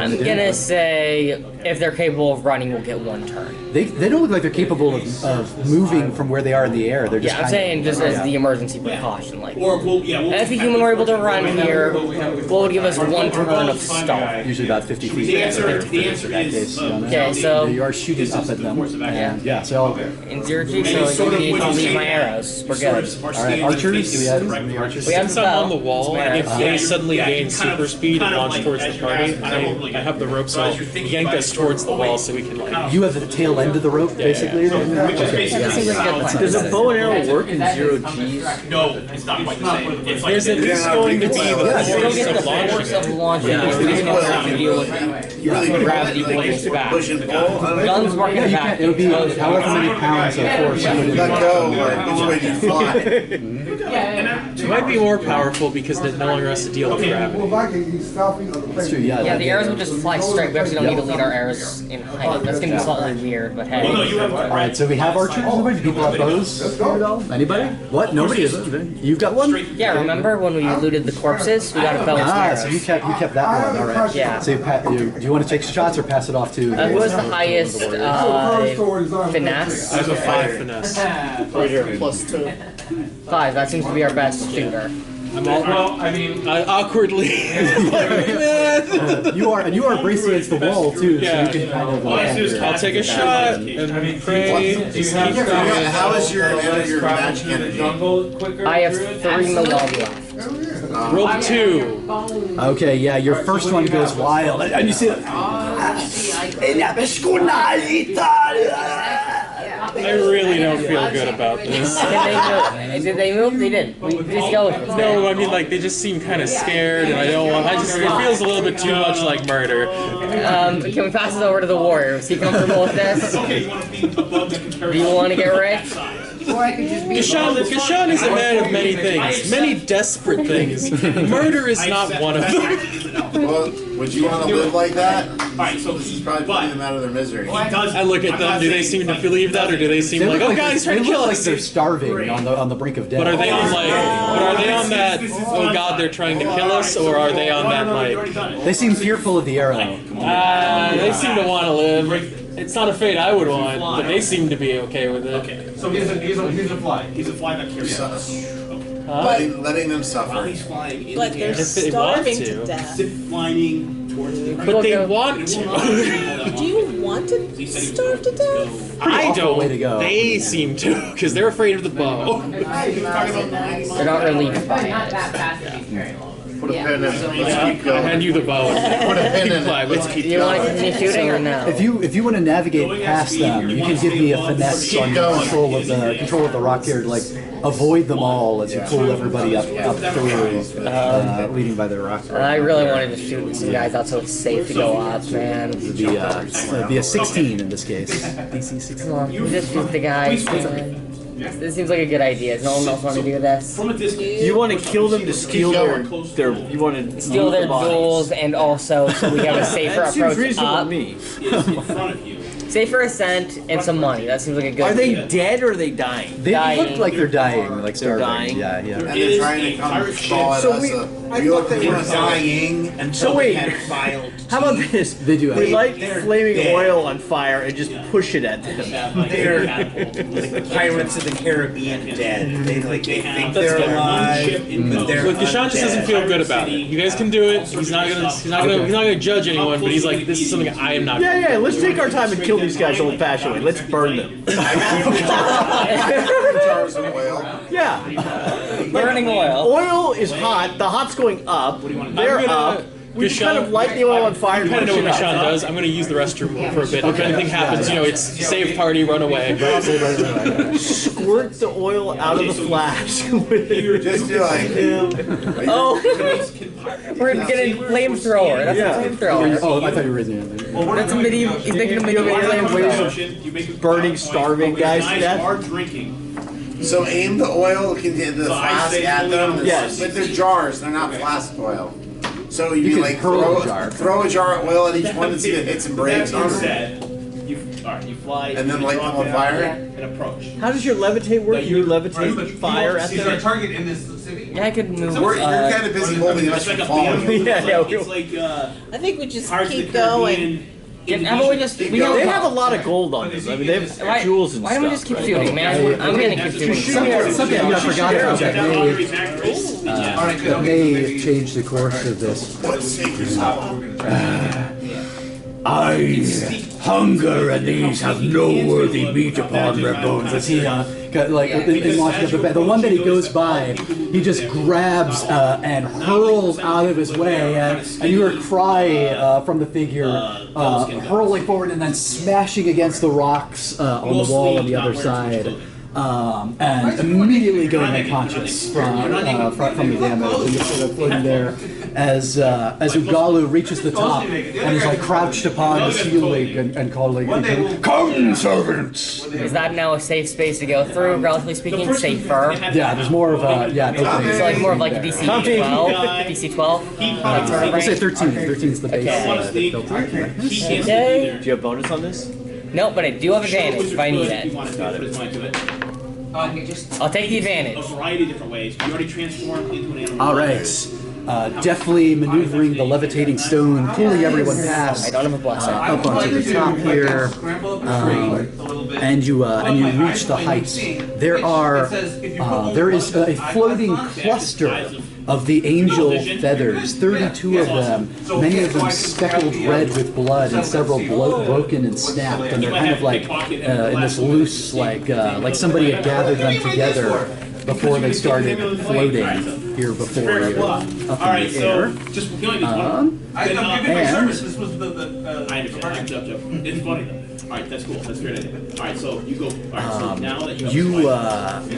I'm gonna say if they're capable of running, we'll get 1 turn. They don't look like they're capable of moving from where they are in the air. They're just I'm saying just as the emergency precaution, and if a human were able to run here, what would give us 1 turn of start? Usually about 50 feet. The answer is okay. So you are shooting up at them. Yeah. So in 0G, so you need to leave my arrows. We're good. All right, archers. Do we have any archers? We have Since I'm on the wall, and if they suddenly gain super speed and launch towards the party, I have the rope, so I'll yank us towards the wall so we can You have the tail end of the rope, basically. Does a bow and arrow work in 0Gs? No, it's not quite the same. There's at least going to be the force of launching. Gravity pulls back. Guns working back. It'll be however many pounds of force. Let go. Which way do you fly? It might be more powerful because it no longer has to deal with gravity. That's true. Yeah. The arrows will just fly straight. We actually don't need to lead our arrows in height. That's gonna be slightly weird, but hey. All right, so we have archers. Do people have bows? Anybody? What? Nobody is. You've got one? Yeah. Remember when we looted the corpses? We got a bow and arrows. So you kept that one. All right. Yeah. So do you want to take shots or pass it off to? Who was the highest finesse? I have a 5 finesse. +2. 5. That seems to be our best shooter. Awkwardly. You are braced against the wall too, so you can kind of. I'll take a shot and pray. How is your magic energy? I have 3 million left. Roll 2. Okay, yeah, your first one goes wild, and you see. I really don't feel good about this. Did they move? They did. Just go with it. No, I mean they just seem kind of scared, and it feels a little bit too much like murder. Can we pass it over to the warrior? Is he comfortable with this? Do you want to get rich? Gashan is a man of many things, many desperate things. Murder is not one of them. Well, would you want to live like that? Alright, so this is probably putting them out of their misery. I look at them. Do they seem to believe that, or do they seem like, oh, God, he's trying to kill us? They're starving on the brink of death. But are they on that? Oh God, they're trying to kill us, or are they on that They seem fearful of the arrow. They seem to want to live. It's not a fate I would want, but they seem to be okay with it. Okay, so he's a fly. He's a fly that carries us. Letting them suffer. But they're starving to death. Flying But they want to. Do you want to starve to death? I don't. Way to go. They seem to, because they're afraid of the bow. They're not relieved by it. Put a pin in it. Let's keep I going. hand you the bow. Put a pin in it. Let's keep You want to continue shooting or no? If you want to navigate past them, you can give me a finesse on your control of the rock here to like avoid them all as you pull everybody up through, leading by the rock. I really wanted to shoot some guys out so it's safe to go up, man. It'd be a 16 in this case. DC 16. Come on, you just shoot the guys. This seems like a good idea. Does no one else want to do this? You want to kill them to steal their you want to Steal their jewels and also so we have a safer That seems approach reasonable up. to me. Safer ascent and some money. That seems like a good Are idea. they dead or are they dying? They look like they're dying, like They're starving. dying? Yeah. And they're trying to come fall at So us. we- We look like we're dying. So wait, how about this? They do. We light flaming oil on fire and just push it at them. They're like the Pirates of the Caribbean dead. They think they're alive, but they're Look, Deshaun just doesn't feel good about it. You guys can do it. He's not gonna judge anyone, but he's like, this is something I am not. Yeah, let's take our time and kill these guys old-fashioned way. Let's burn them. Jars of oil. Yeah. Burning oil. Oil is hot. The hot's going up. They're up. We just kind of light the oil on fire. You kind of know what Deshaun does. I'm going to use the restroom for a bit. If anything happens, it's save party, run away. Squirt the oil out of the flask. Just do like. Oh, we're getting flamethrower. That's a flamethrower. Oh, I thought you were raising it. That's a medieval. He's making a medieval flamethrower. Burning, starving guys to death. So aim the oil, can get the flask at them. Yes. But they're jars, they're not flask oil. So you can like hurl throw a jar of oil at each one and see if it hits and breaks on them. You fly. And then light them on fire? And approach. How does your levitate work? You levitate fire at Is there a them? target in this city? Yeah, I could move. You're kind of busy holding us from falling. It's like I think we just Pirates of keep the Caribbean. going. How about we just? We don't They have a lot of gold on them. I mean, they have jewels and Why stuff. don't we just keep right? shooting, man? I'm gonna keep shooting. Something I forgot about that may change the course of this. I hunger, and these have no worthy meat upon their bones. As he like in watching the one that he goes by, he just grabs and hurls out of his way, and you hear a cry from the figure, hurling forward and then smashing against the rocks on the wall on the other side. And immediately going unconscious from the damage, and just sort of floating there as Ugalu reaches the top and is like crouched upon the ceiling and calling, Come, servants! Is that now a safe space to go through? Relatively speaking, safer. Yeah, there's more of a an opening. So like more of like a DC 12. DC 12. I'll say 13. 13 is the base filter. Okay. Do you have bonus on this? No, but I do have advantage if I need it. Got it. I'll take the advantage. A variety of different ways. You already transformed into an animal. All right. Deftly maneuvering the levitating stone, pulling everyone past. I don't have a blessing. Up onto the top here, and you reach the heights. There is a floating cluster of the angel feathers, 32 of them, many of them speckled red with blood, and several broken and snapped, and they're kind of like in this loose, like somebody had gathered them together before they started floating here before you, up in the air. Just killing these I understand. It's funny though. Alright, that's cool. That's great idea. Alright, so you go. Alright, so now that you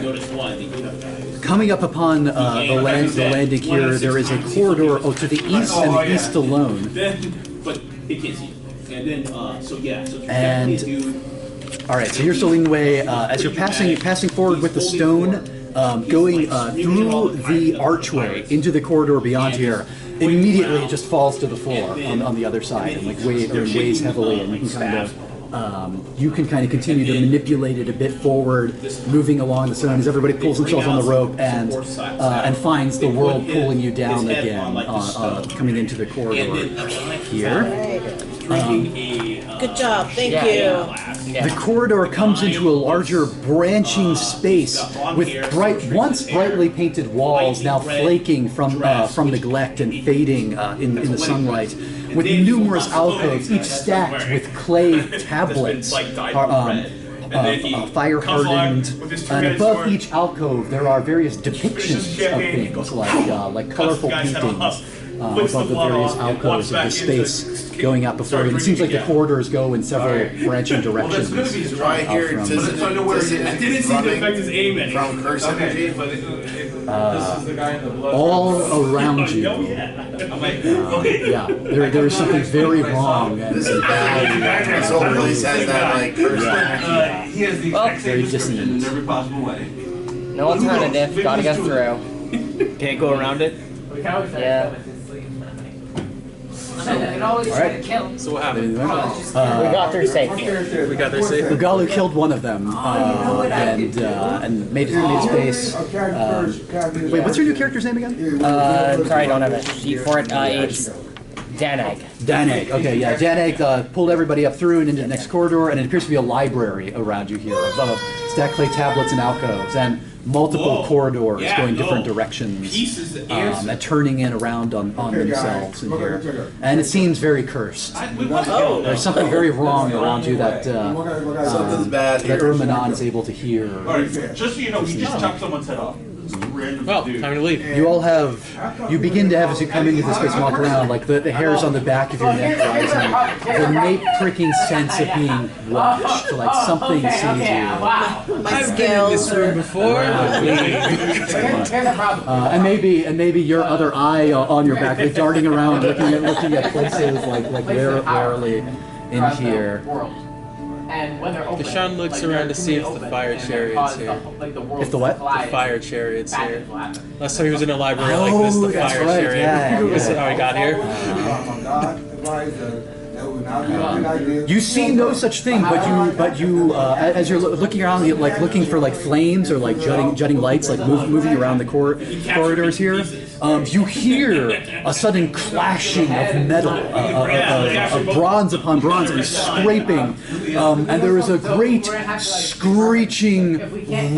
notice one, you have guys. Coming up upon the landing here, there is a corridor to the east and the east alone. But it can't see you. And then, And all right, so you're still leading the way as you're passing forward with the stone, going through the archway into the corridor beyond here. Immediately, it just falls to the floor on the other side, and like weighs heavily, and you can kind of continue to manipulate it a bit forward, moving along the stone as everybody pulls themselves on the rope and finds the world pulling you down again, coming into the corridor here. Drinking a Good job. Thank you. The corridor comes into a larger branching space with once brightly painted walls now flaking from neglect and fading in the sunlight, with numerous alcoves, each stacked with clay tablets, fire hardened, and above each alcove there are various depictions of things like colorful paintings. Above the various alcoves of the space going out before you. And it seems like the corridors go in several branching directions. Right here, does it affect his aim from curse energy? All around you. There is something very wrong. And this whole place has that like curse energy. Well, very dissonant. No alternative. Gotta get through. Can't go around it? Yeah. Alright. So what happened? We got there safely. Ugalu killed one of them and made his base. Wait, what's your new character's name again? Sorry, I don't have a sheet for it. It's Danag. Danag. Okay, yeah. Danag pulled everybody up through and into the next corridor, and it appears to be a library around you here of stacked clay tablets and alcoves, and multiple corridors going different directions, and turning in around on themselves in here. And it seems very cursed. There's something very wrong around you that something's bad that Urmanon is able to hear. Just so you know, we just chopped someone's head off. Well, time to leave. You all you begin to have, as you come into this space and walk around, like the hairs on the back of your neck rising, the nape-pricking sense of being watched, like something sees you. I've been in this room before. And maybe your other eye on your back, like darting around, looking at places like warily in here. Deshaun looks around to see if the fire chariot's here. If the what? The fire chariot's here. Last time he was in a library like this, the fire chariot. Yeah. This is how he got here. You see no such thing, but you as you're looking around, like looking for like flames or like jutting lights, like moving around the corridors here. You hear a sudden clashing of metal, of bronze upon bronze, and scraping, and there is a great screeching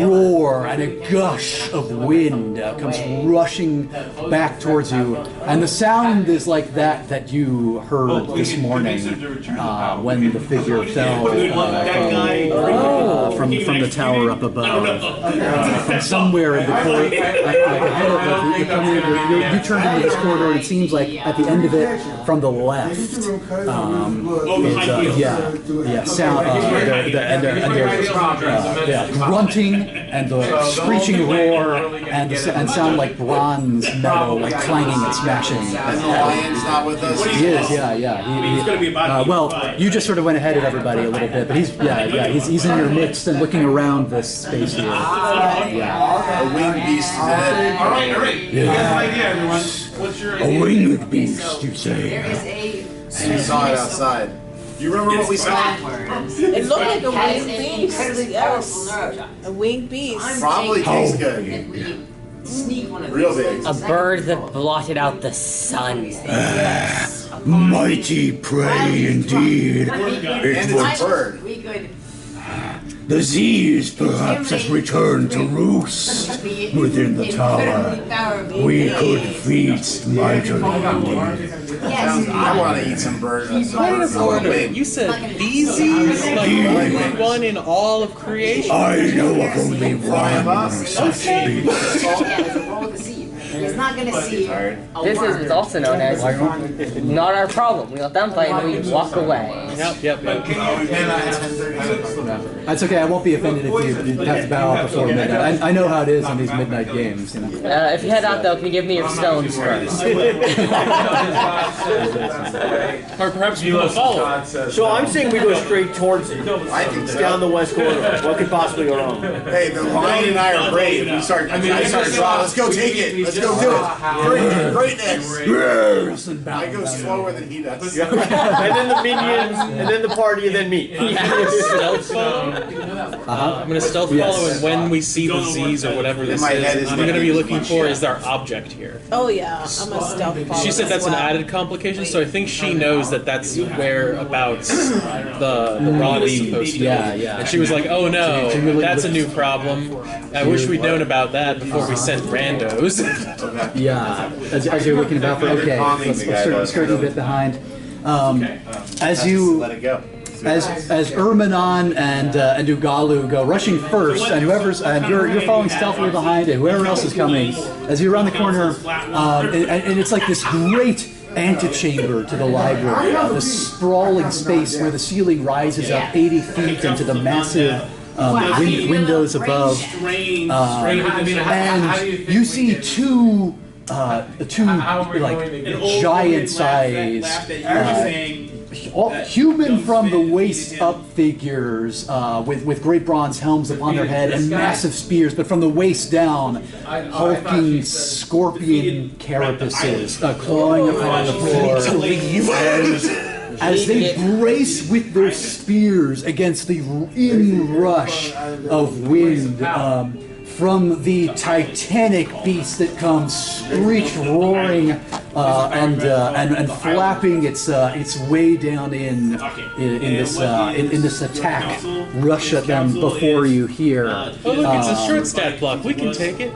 roar and a gush of wind comes rushing back towards you, and the sound is like that you heard this morning when the figure fell from the tower up above. From somewhere in the corridor, you turned into this corridor, and it seems like at the end of it, from the left, sound, grunting and the screeching roar and sound like bronze metal, like clanging and smashing. And the lion's not with us. He is, yeah. Well, you just sort of went ahead of everybody a little bit, but he's in your midst and looking around this space here. A winged beast is ahead. All right. Yeah. Everyone. What's your A winged beast, you say? We saw it outside. You remember what we saw? It looked like a winged beast. Yes. A winged beast. Probably tastes good. Real big. A bird that blotted out the sun. Mighty prey indeed. And it's a bird. The Z's perhaps has returned to roost within the tower. We could feast mightily. I want to eat some bird. You said these Z's? Like only one in all of creation? I know of only one such beast. He's not going to see This is also known as not our problem. We let them fight and we walk away. Yep. That's okay. I won't be offended if you have to bow out before midnight. I know how it is in these midnight games. You know. If you head out though, can you give me your stones first? Or perhaps you will follow. So I'm saying we go straight towards it. I think so. Down the west corridor. What could possibly go wrong? Hey, the lion and I are brave. I start drawing. Let's go take it. Let's go do it. Greatness. Yes. I go slower than he does. And then the minions, and then the party, and then me. Stealth follow. I'm gonna stealth follow, and when we see the Z's or whatever this is, I'm gonna be looking for is our object here. Oh yeah, I'm a stealth follow. She said that's an added complication, so I think she knows that that's whereabouts the body's supposed to be. Yeah. And she was like, "Oh no, that's a new problem. I wish we'd known about that before we sent randos." Yeah, as you're looking about for let's start a bit behind. As you let it go. As Urmanon and Ugalu go rushing first, and you're following stealthily behind, and whoever else is coming, as you round the corner, and it's like this great antechamber to the library, this sprawling space where the ceiling rises up 80 feet into the massive windows above, and you see two like giant-sized, human from the waist up figures with great bronze helms upon their head and massive spears, but from the waist down, hulking scorpion carapaces clawing upon the floor as they brace with their spears against the inrush of wind from the titanic beast that comes screech roaring and flapping its way down in this attack rush at them before you here. Oh look, it's a short stat block. We can take it.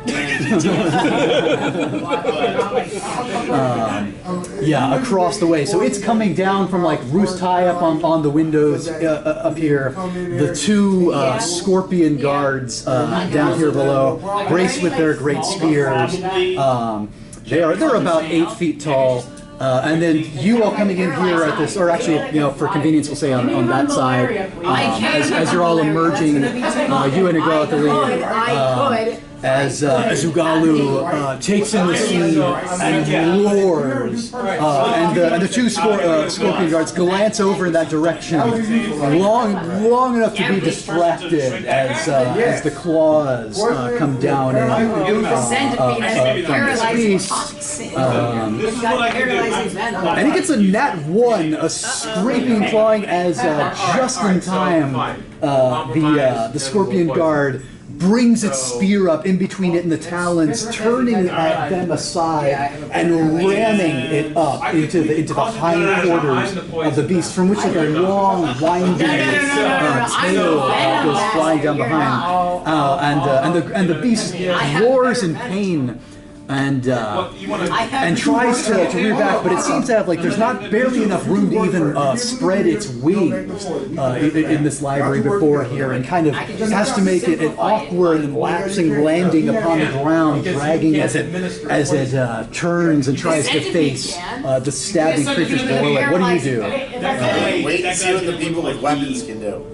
Yeah, across the way. So it's coming down from like roost high up on the windows up here. The two scorpion guards down here below, braced with their great spears. They're about 8 feet tall. And then you all coming in here at this, or actually, for convenience, we'll say on that side, as you're all emerging, you and Ugalu at the lead, as Ugalu takes in the scene and roars, and the two scorpion guards glance over in that direction, long enough to be distracted as the claws come down from the beast. And he gets a nat 1, a scraping clawing as just in time the scorpion guard brings its spear up in between it and the talons, turning them aside and ramming it up into the hindquarters of the beast, from which like a long, winding tail goes flying down behind, and the beast roars in pain. And tries to rear back, but it seems to have there's not barely enough room to even spread its wings in this library before here, and kind of has to make it an awkward and lapsing landing upon the ground, dragging as it turns and tries to face the stabbing creatures below it. What do you do? Wait and see what the people with weapons can do.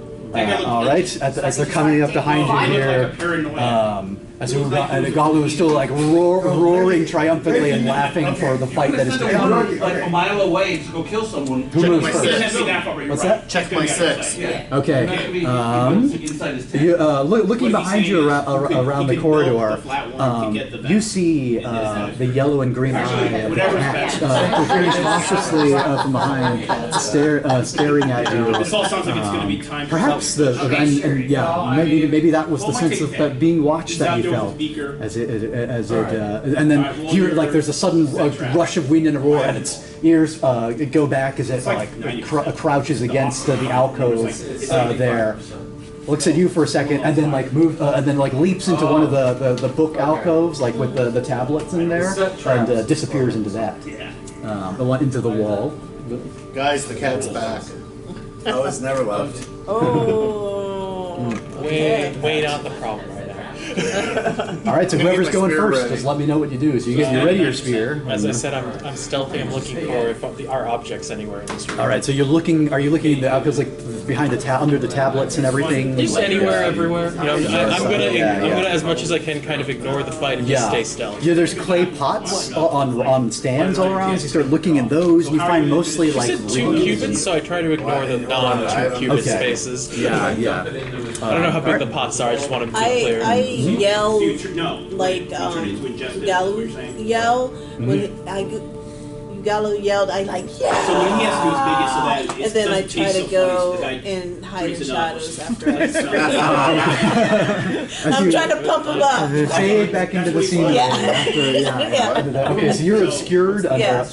All right, as they're coming up behind you here. As Ugalu is still roaring triumphantly and laughing for the fight that is to come. Like a mile away to go kill someone. Who moves first? What's that? Check my 6. Okay. Looking behind you around the corridor, you see the yellow and green eye of the cat very cautiously from behind, staring at you. This all sounds like it's going to be time. Perhaps maybe that was the sense of being watched that you felt as it and then here there's a sudden rush of wind and a roar, and its ears go back as it crouches against the alcove there. Looks at you for a second, and then leaps into one of the book alcoves with the tablets in there, and disappears into that. The one into the wall. Guys, the cat's back. Oh, it's never left. Way not the problem right now. All right, so whoever's going first, just let me know what you do. So you ready your spear. As I said, I'm stealthy. I'm looking for our objects anywhere in this room. All right, so you're looking. Are you looking in the alcoves? behind the under the tablets and everything. Just anywhere, everywhere. You know, I'm gonna as much as I can kind of ignore the fight and just stay stealth. Yeah, there's clay pots on stands all around. So you start looking in those, and you find mostly like 2 cubits, so I try to ignore the non-2 cubit spaces. Yeah. I don't know how big the pots are. I just want to be clear. I yell like Gallo yell when Gallo yelled. I like yeah. So what he has to do is make it so that and then I try to go and hide in shadows after I scream. I'm trying to pump him up. Fade back into the scene. Okay, so you're obscured under,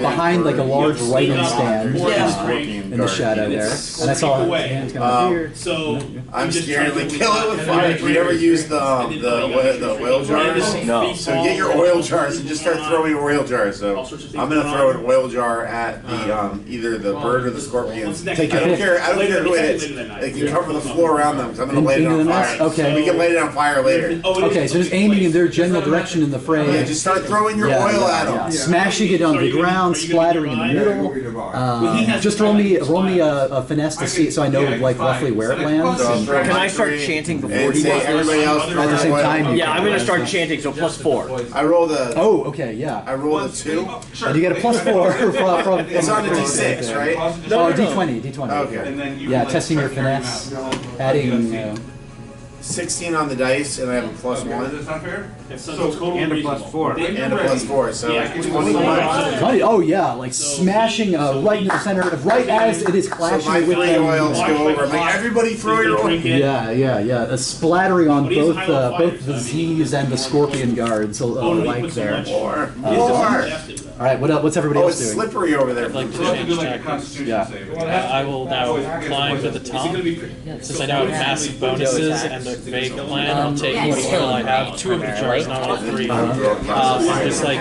behind like a large writing stand in the shadow there, and I saw his hands kind of here. So I'm scared. Like kill it with fire. We never use the oil jars. No. So get your oil jars and just start throwing oil jars. So I'm gonna throw an oil jar at the either the bird or the scorpions. I don't care who it is. They can cover the floor around them because I'm gonna light it on fire. Okay. We can light it on fire later. Okay, so just aiming in their general direction in the fray. Yeah, just start throwing your oil at them. Smashing it on the ground, splattering in the middle. Just roll me a finesse to see, so I know like roughly where it lands. Can I start chanting before he does everybody else at the same time? Yeah, I'm gonna start chanting, so +4. I rolled a. Oh, okay, yeah. I rolled a 2. And you get a +4 from it's on a D6, right? No, D20. Okay. Yeah, testing your finesse, adding 16 on the dice, and I have a +1. Is that fair? So and a +4. And a +4, so 21. 20, oh yeah, like smashing right in the center, right as it is clashing so my with 3 them. oils go over. I'm like, everybody throw your oil. Yeah. Splattering on both the Z's and the Scorpion guards alike there. More. All right, what's everybody else doing? It's slippery over there. I'd like to change tactics. I will now climb to the top. Since I now have massive bonuses and a vague plan, I'll take what oil I have, 2 of the jars, not all 3. Just like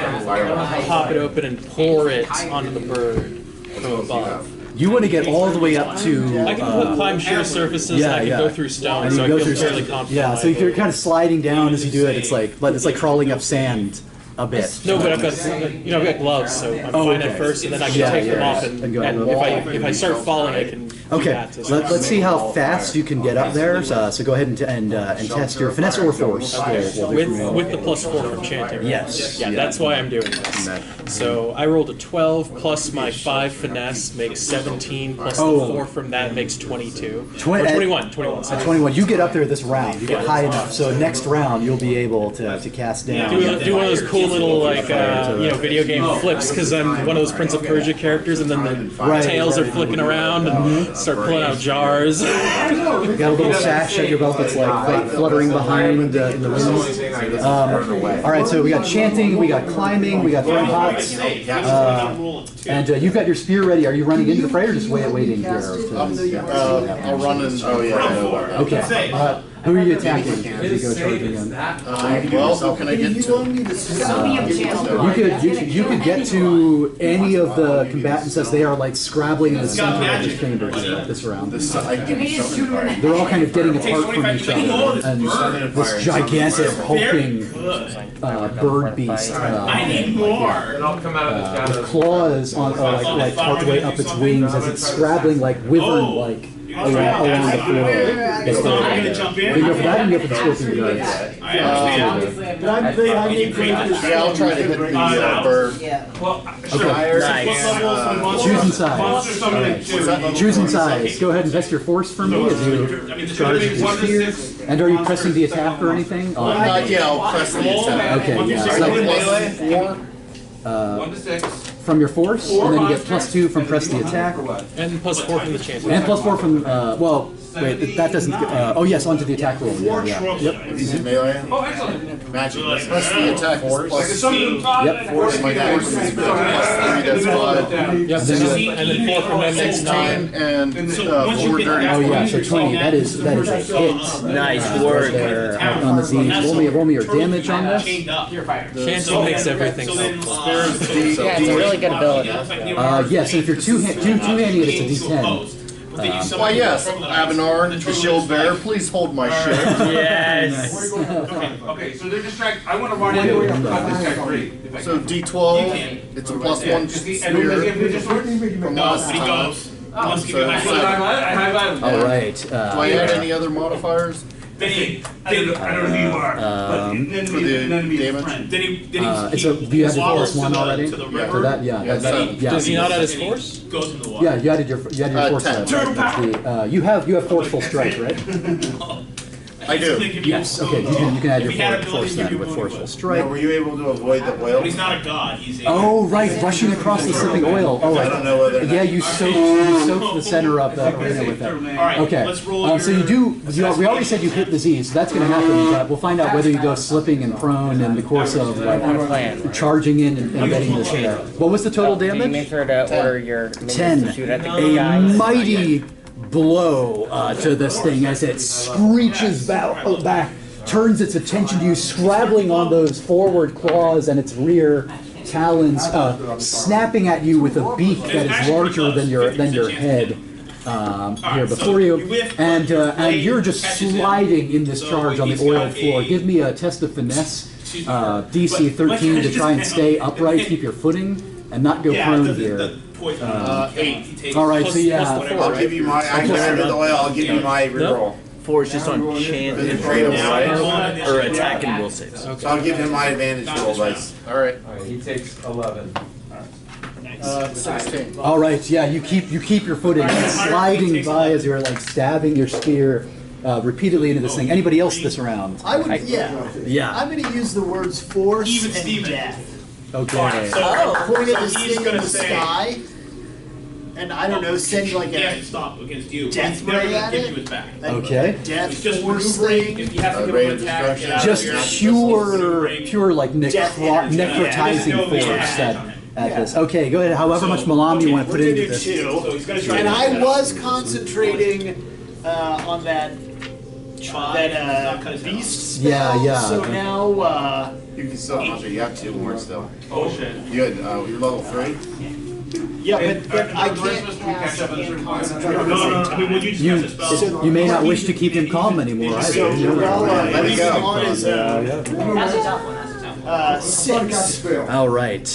pop it open and pour it onto the bird from above. You want to get all the way up to. I can climb sheer surfaces and I can go through stone, so I feel fairly confident. Yeah, so if you're kind of sliding down as you do it, it's like crawling up sand. A bit. No, but I've got I've got gloves, so I'm fine at first, and then I can take them off, and if I start falling, I can. Okay, let's see how fast you can get up there. So go ahead and test your finesse or force. With the +4 from chanting. Yes. Yeah, that's why I'm doing this. So I rolled a 12 plus my 5 finesse makes 17 plus the 4 from that makes 22. 21. 21. You get up there this round. You get high enough. So next round you'll be able to cast down. Do one of those cool little video game flips because I'm one of those Prince of Persia characters, and then the tails are flicking around and start pulling out jars. You got a little sash at your belt that's like fluttering behind in the wind. All right, so we got chanting, we got climbing, we got throwing pots, and you've got your spear ready. Are you running into the fray or just waiting here? I'll run in. Oh yeah. Okay. Who are you attacking as you go charging in? Well, how can I get to? You could get to any of the combatants as they are like scrabbling in the center of this chamber this round. They're all kind of getting apart from each other, and this gigantic hulking bird beast with claws on like partway up its wings as it's scrabbling like wyvern like. Around the floor. You go for that and you go for the scorpion guards. Yeah, I'll try to hit the bird. Nice. Choosing size. Choosing size. Go ahead and test your force for me as you charge your spear. And are you pressing the attack or anything? Yeah, I'll press the attack. Okay, yeah. So 1 to 6. from your force, and then you get +2 from press the attack. And +4 from the chance. And +4 from, wait, that doesn't, yes, onto the attack roll. Yeah. Yep. Is it melee? Oh, excellent. Magic. Press the attack force. Yep. Force my force is +3, that's 5. Yep. And then 4 from them makes 9. And 4 dirty. Oh yeah, so 20. That is a hit. Nice work. There on the Z's. Roll me your damage on this. Chanting makes everything helpful. Yeah, it's a really good ability. Yes, and if you're two-handing it, it's a D10. Why yes, Abenar, the shield bearer, please hold my shield. Yes. Okay, so they're distracted. I want to run in and cut this guy free. So D12, it's a +1 spear from last time. Let's give you a high five. All right. Do I add any other modifiers? I don't know who you are. For the damage? Did he you had your force one already? For that, yeah. Yeah. Does he not add his force? Goes in the water. Yeah, you added your force. 10. You have forceful strike, right? I do. Yes. Okay. You can add your force then with forceful strike. Now, were you able to avoid the oil? But he's not a god. He's a Oh right, rushing across the slipping oil. Oh, I don't know whether. yeah, you soaked the center of the arena with it. Alright, Okay. let's roll So you do. We already said you hit the Z, so that's going to happen. But we'll find out whether you go slipping and prone in the course of like charging in and getting this there. What was the total damage? Make sure to order your 10. shoot at the A mighty blow to this thing as it screeches back, turns its attention to you, scrabbling on those forward claws and its rear talons, snapping at you with a beak that is larger than your head. Here before you, and you're just sliding in this charge on the oiled floor. Give me a test of finesse, DC 13 to try and stay upright, keep your footing, and not go prone here. 8. All right, so yeah, I'll give you my. I can the oil. I'll give you my reroll. 4 is just on chance or attack and will saves. So I'll give him my advantage roll dice. All right. He takes 11. 16. all right, yeah. You keep your footing, and sliding by as you're like stabbing your spear repeatedly into this thing. Anybody else this round? I would, yeah. I'm going to use the words force Even and Steven. death. Okay. Point at this he's thing in gonna the say- sky, and I don't know, send like He has to a stop against you. death He's never ray gonna at give it? you his back. Okay. death It's just force maneuvering. thing. If you have to give Rate him of an attack, destruction. get out Just of here. pure like Death energy. necrotizing force at this. Okay, go ahead. However much malam you want to put We're into gonna do this. 2. So he's gonna try And to I was concentrating on that beast spell. Yeah. So now You can still. You have 2 more still. Oh shit. You had you're level 3. yeah, but I can't cast and concentrate at the same I mean, time. would you just cast a spell? You may not wish to keep him calm anymore So either. Let it go. on is That's a tough one. That's a tough one. 6. All right.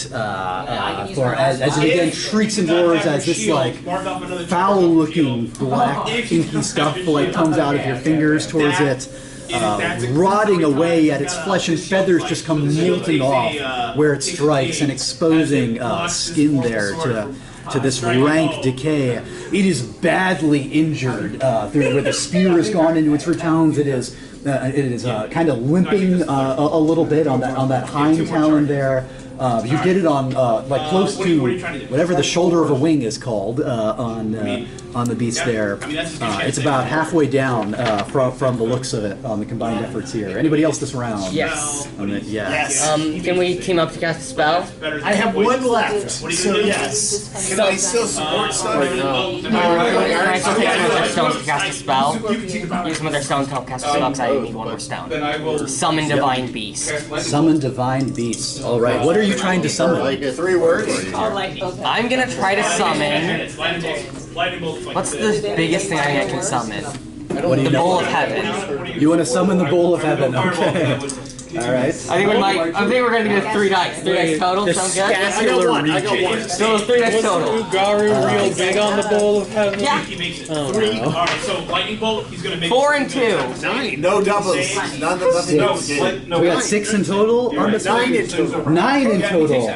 For as it again shrieks and roars as this like foul-looking black inky stuff like comes out of your fingers towards it, rotting away at its flesh and feathers just come melting off where it strikes and exposing skin there to this rank decay. It is badly injured through where the spear has gone into its retones. It is kind of limping a little bit on that hind talon there. You get it on like close to whatever the shoulder of a wing is called on the beast there. It's about halfway down from the looks of it on the combined efforts here. Anybody else this round? Yes. Yes. Can we team up to cast a spell? I have 1 left. So yes. Can I still support stuff? Can I still take some of their stones to cast a spell? Use some of their stones to help cast a spell because I need 1 more stone. Summon Divine Beast. Summon Divine Beast. All right. What are you trying to summon? Like 3 words? I'm gonna try to summon. What's the biggest thing I can summon? What do you The know? Bowl of Heaven. You want to summon the Bowl of Heaven? Okay. All right. I think we're gonna do 3 dice. 3 dice total. Sound good? I got 1. I got 1. So 3 dice total. Ugaru real big on the bowl of heaven? Yeah. He makes it. Oh, 3. no. Alright, so lightning bolt, he's gonna make 4 and 2. 9. No doubles. Nothing. So we got 6 in total on this 9 one? in total. 9 in total.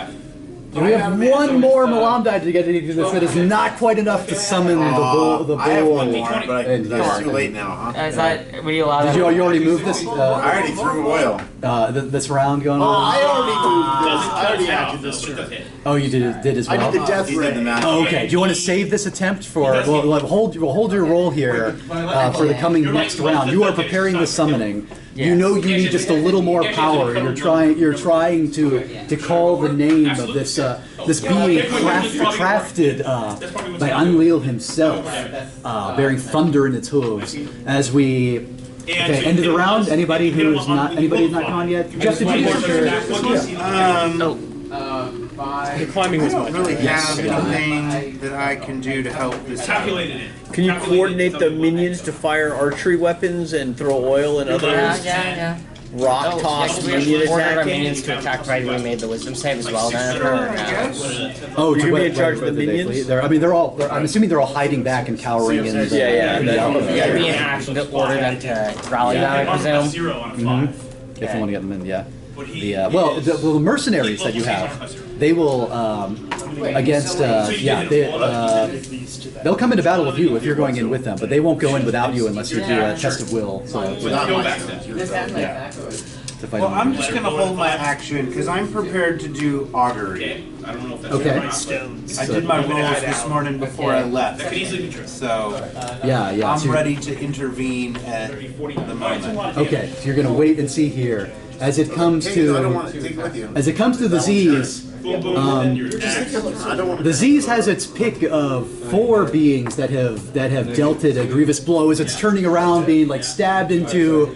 We have 1 more Malam die to get into this. That is not quite enough to summon the bowl. I have 1 more, but it's too late now, huh? Is that, were you allowed Did to? you already move this? I already threw oil. This round going on? I already moved this. I already acted this turn. Oh, you did as well. I did the death ray. Oh, okay. Do you want to save this attempt for? Well, hold your roll here for the coming next round. You are preparing the summoning. You know you need just a little more power. You're trying to call the name of this being crafted by Unreal himself, bearing thunder in its hooves. As we end of the round. Anybody who's not gone yet? Jeff, did you get your? The climbing was I much don't really better. have anything that I can do to help this. Can you coordinate the minions to fire archery weapons and throw oil and other? Yeah. rock toss we minion ordered our attacking. minions to attack right when we made the wisdom save as well. Then Oh, You're to gonna be in charge of the they minions? flee? I mean, they're all. I'm assuming they're all hiding back and cowering in. The, Yeah. it'd be an action to order them to rally down, I presume. If you want to get them in, yeah. The mercenaries that you have, they will against they'll come into battle with you if you're going in with them, but they won't go in without you unless you do a test of will. So Well, I'm just going to hold my action because I'm prepared to do augury. Okay. I did my rolls this morning before I left. So I'm ready to intervene at the moment. Okay, so you're gonna wait and see here as it comes to the Z's. The Z's has its pick of 4 beings that have dealt it a grievous blow as it's turning around, being like stabbed into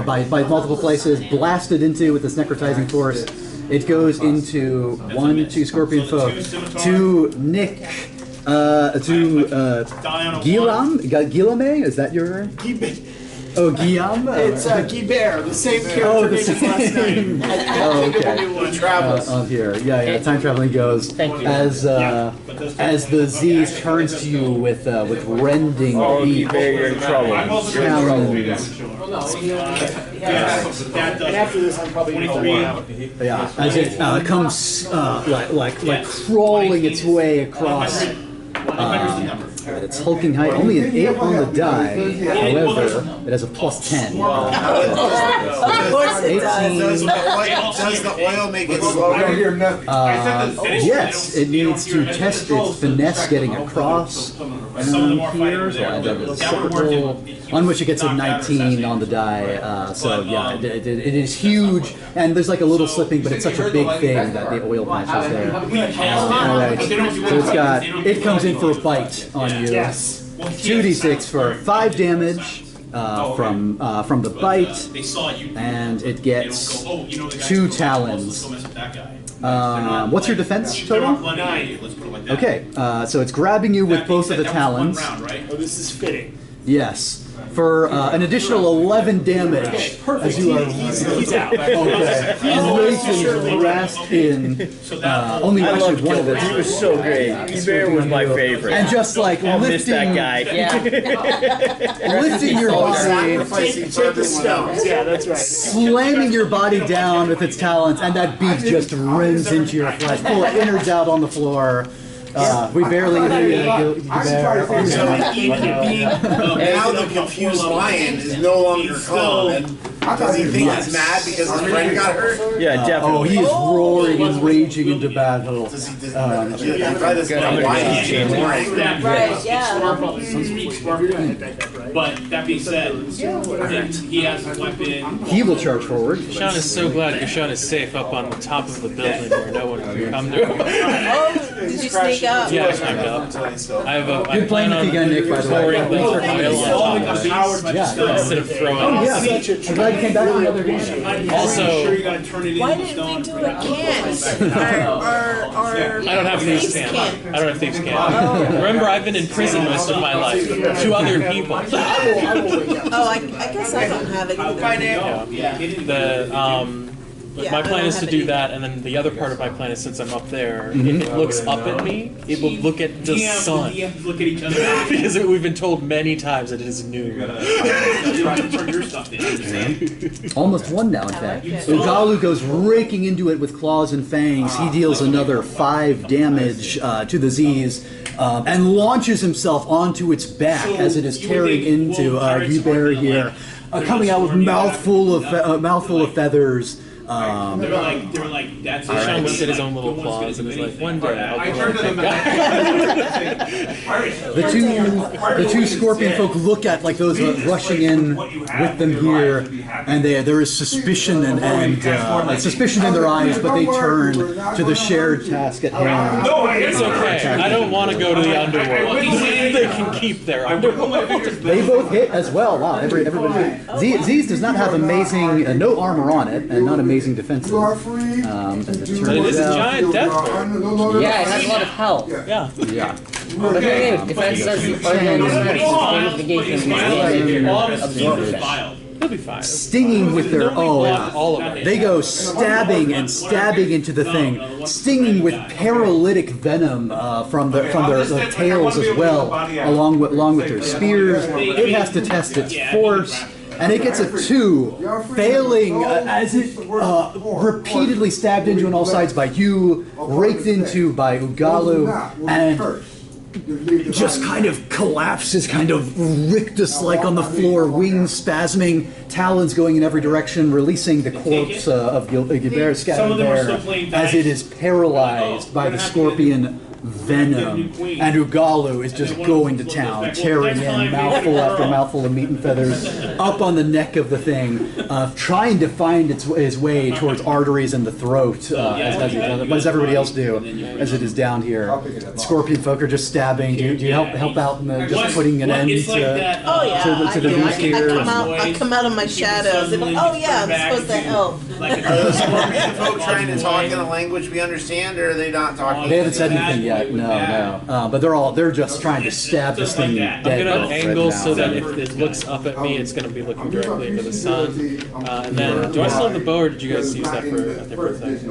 by multiple places, blasted into with this necrotizing force. It goes into 1, 2 scorpion folk, 2 Nick, to Guillaume. Is that your? Oh, Guillaume? It's Guibert, the same character name as last name. Okay. Travels. Here. Yeah, time traveling goes. Thank you. As the Z's turns to you with rending beak. You're in trouble. And after this, I'm probably going to Yeah, as it comes like crawling its way across. At its hulking height, only an 8 on the die. However, it has a +10. Of course it does. Does the oil make it slower? Yes, it needs to test its finesse getting across here. So I have a separate roll on which it gets a 19 on the die. So yeah, it is huge, and there's like a little slipping, but it's such a big thing that the oil matches there. Alright, so it comes in for a bite on you. Yes. 2d6 for 5 damage from the bite, and it gets 2 talons. What's your defense total? 9. Okay, so it's grabbing you with both of the talons. Oh, this is fitting. Yes. For an additional 11 damage, as you are He's out. raking grasp in only actually one of it. He was so great. Guibert was my favorite. And just like I miss lifting, that guy. lifting your body, Take the stones. Yeah, that's right. slamming your body down with its talons, and that beak just rends into your flesh. Pull it innards out on the floor. We barely Now the confused lion is no longer calm. Does he think he's mad because his friend got hurt? Yeah, definitely. Oh, he is roaring and raging into battle. Does he try this Right, yeah. But that being said, he has a weapon. He will charge forward. Sean is so glad Gashan is safe up on the top of the building where no one can come to him. Oh, did you sneak up? Yeah, I snuck up. I have a. Good plan with you again, Nick, by the way. pouring things for instead of throwing. Oh, yeah. I'm glad you came back from the other game. Also, Why didn't they do a can't? Or I don't have thieves' camp. I don't have thieves' camp. Remember, I've been in prison most of my life to other people. Oh, I guess I don't have it either. My plan is to do that, and then the other part of my plan is since I'm up there, if it looks up at me, it will look at the sun. Look at each other. Because we've been told many times that it is noon. Almost 1 now, in fact. Ugalu goes raking into it with claws and fangs. He deals another 5 damage to the Z's. And launches himself onto its back as it is tearing into Guibert here, coming out with mouthful of feathers. They were like, that's it. Sean looked at his own little claws and was like, one day I'll be like that guy. The two scorpion folk look at like those rushing in with them here, and there is suspicion and suspicion in their eyes, but they turn to the shared task at hand. No, it's okay. I don't want to go to the underworld. They can keep their underworld. They both hit as well. Wow, everybody. Z's does not have amazing, no armor on it, and not amazing defenses. But it is a giant death bird. Yeah, it has a lot of health. Yeah. Yeah. But the thing is, defense does the negation. They'll be fine. stinging with their all of it. They go stabbing and stabbing into the thing, stinging with paralytic venom from their tails as well, along with their spears. It has to test its force. And it gets a 2, failing as it repeatedly stabbed into on all sides by you, raked into by Ugalu, and just kind of collapses, kind of rictus-like on the floor, wings spasming, talons going in every direction, releasing the corpse of Gilbert scattered there as it is paralyzed by the scorpion venom, and Ugalu is just going to town, tearing in mouthful after mouthful of meat and feathers up on the neck of the thing, trying to find his way towards arteries in the throat, as everybody else do, as it is down here. Scorpion folk are just stabbing. Do you help out in just putting an end to the beast here? I come out of my shadows and oh yeah, I'm supposed to help. Are the scorpion folk trying to talk in a language we understand, or are they not talking? They haven't said anything yet. No. But they're just trying to stab this thing dead. I'm gonna angle so that if it looks up at me, it's gonna be looking directly into the sun. And then, do I still have the bow, or did you guys use that for a different thing?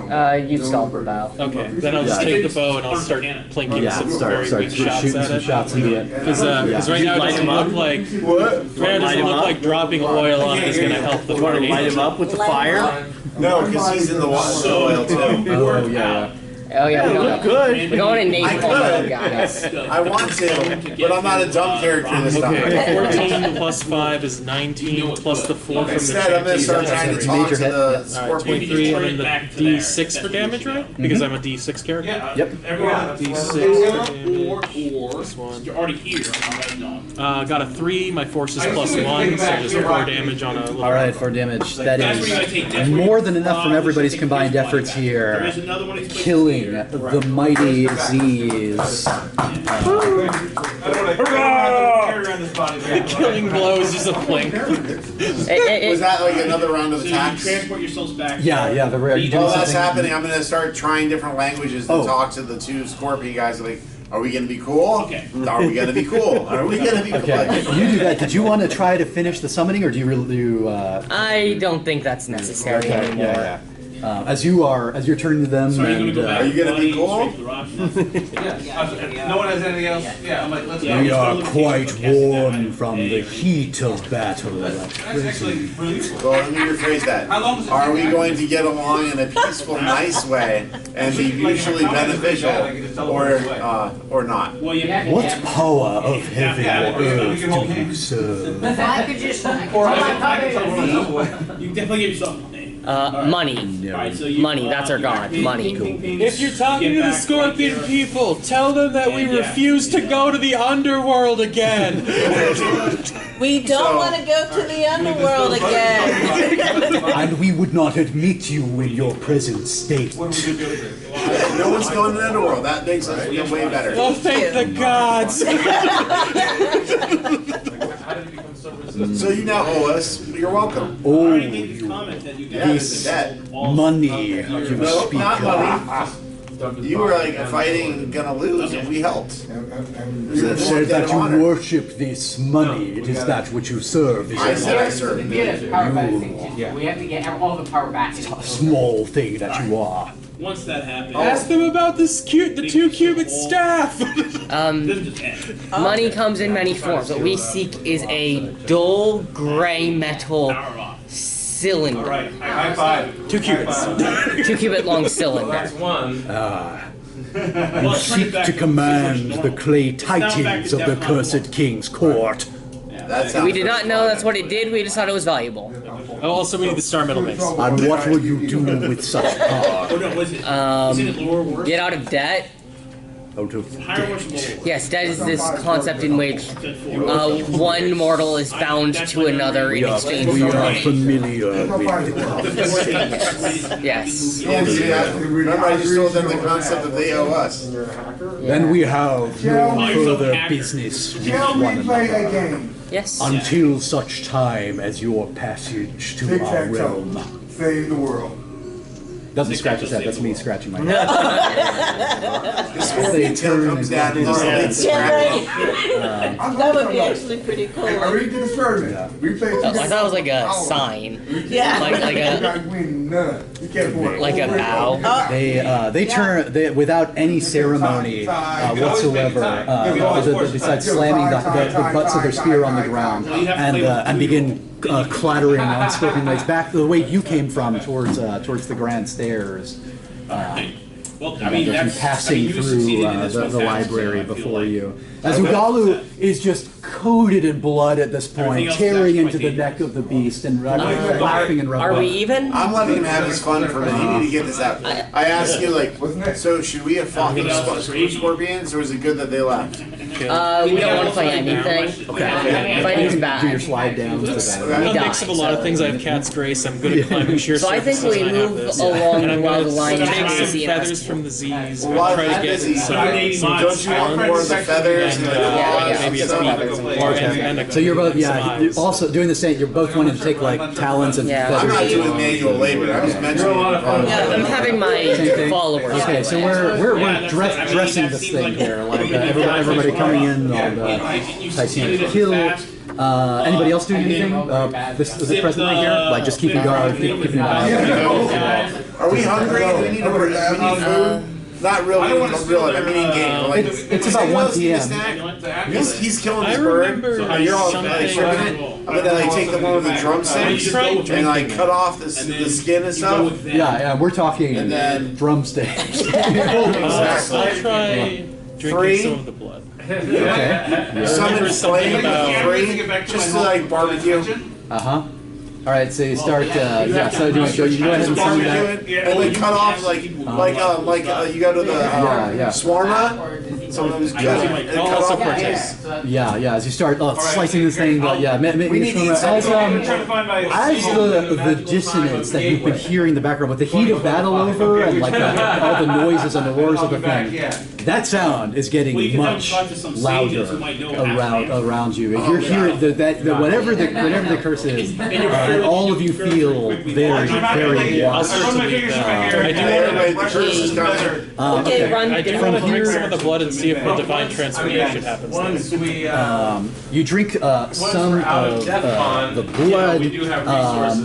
You still have the bow. Okay, then I'll just take the bow and I'll start plinking some very weak shots at it. Because right now it doesn't look like dropping oil on it is gonna help the party. Light him up with the fire? No, because he's in the oil too. Oh yeah. Oh yeah, we look good. We're going to I could. guys. I want to, but I'm not a dumb character this time. Okay, 14 plus 5 is 19 plus the 4 from the Instead, I'm going to start trying to talk to the scorpion. 23 and then the D6 for damage, right? Because I'm a D6 character? Yep. D6 plus 1. You're already here. Got a 3, my force is plus 1, so just 4 damage on a little... Alright, 4 damage. That is more than enough from everybody's combined efforts here. Killing the mighty Z's. The killing blow is just a blink. Was that like another round of attacks? Transport yourselves back. Yeah. While that's happening, I'm going to start trying different languages to talk to the 2 scorpion guys. Like, are we going to be cool? Okay. Are we going to be cool? Are we going to be cool? Okay, you do that. Did you want to try to finish the summoning, or do you really do? I don't think that's necessary anymore. Yeah. As you're turning to them, are you going to be cool? No one has anything else? Yeah, I'm like, let's go. We are quite worn from the heat of battle. Well, let me rephrase that. Are we going to get along in a peaceful, nice way and be mutually beneficial, or not? What power of heaven or earth do you serve? You definitely give yourself a name. Money. Money, that's our god. Money. If you're talking to the scorpion people, tell them that we refuse to go to the underworld again. We don't want to go to the underworld again. And we would not admit you in your present state. No one's going to the underworld. That makes us feel way better. Oh, thank the gods. So you now owe us. You're welcome. Oh, this money you speak not of. money. You were like fighting, gonna lose, and we helped. You said that you worship this money. It is that which you serve. I said I serve. We have to get all the power back. Small thing that you are. Once that happens, Ask them about the 2-cubit staff. Money comes in many forms. What we seek is a dull gray metal cylinder. Alright, high five. 2 cubits. 2-cubit long cylinder. You seek to command the clay titans of the cursed king's court. We did not know that's what it did. We just thought it was valuable. Oh, also we need the star metal mix. And what will you do with such power? Get out of debt. Out of Yes, that is this concept in which one mortal is bound to another in exchange we for are money. familiar with the concept. Yes. Remember, I just told them the concept that they owe us. Then we have no further business with one another. Yes. Until such time as your passage to our realm. Save the world. Doesn't scratch his head. That's me scratching my head. The scorpion tail comes down and just like scratch. That would be actually pretty cool. I thought it was like a sign. Yeah. Like a bow. They turn without any ceremony whatsoever. Besides slamming the butts of their spear on the ground and begin clattering on scorpion legs back the way you came from towards the grand stairs. Passing through the library before you. As Ugalu is just coated in blood at this point, tearing into the neck of the beast and laughing and rubbing. Are we even? I'm letting him have his fun for a minute. You need to get this out. I asked you, like, so should we have fought the scorpions, or is it good that they left? We don't want to play anything. Okay. Fighting's bad. Do your slide down. I'm a mix of a lot of things. I have Cat's Grace. I'm good at climbing sheer So I think we move along while the line is take some busy. feathers from the Z's. Well, Try to get some don't you want more of the feathers and the maybe it's So you're both, you're also doing the same. You're both wanting to take like talons and feathers. I'm not doing manual labor. I'm just mentioning. I'm having my followers. Okay, so we're dressing this thing here, like everybody coming in on Titanic Hill. Anybody else doing anything? This present right here, like just keeping guard, keeping an eye out. Are we hungry? We need food. Not really, I mean in game. Like, it's about 1 p.m. He's killing this bird. You're all like tripping it. But then I take the one with the drumsticks and like cut off the skin and stuff. Yeah, we're talking and then drumsticks. I'll try drinking some of the blood. Okay. Summon flame, just to like barbecue. All right, so you start. So do you want to go? You go ahead and summon that. And like cut off like you go to the swarma. Some of those cut off the case. Yeah. As you start slicing this thing, as the dissonance that you've been hearing in the background with the heat of battle over and like all the noises and the roars of the thing, that sound is getting much louder around you. If you're hearing whatever the curse is, and all of you feel very lost. I do want to drink some of the blood and see if the divine transformation happens. You drink some of the blood,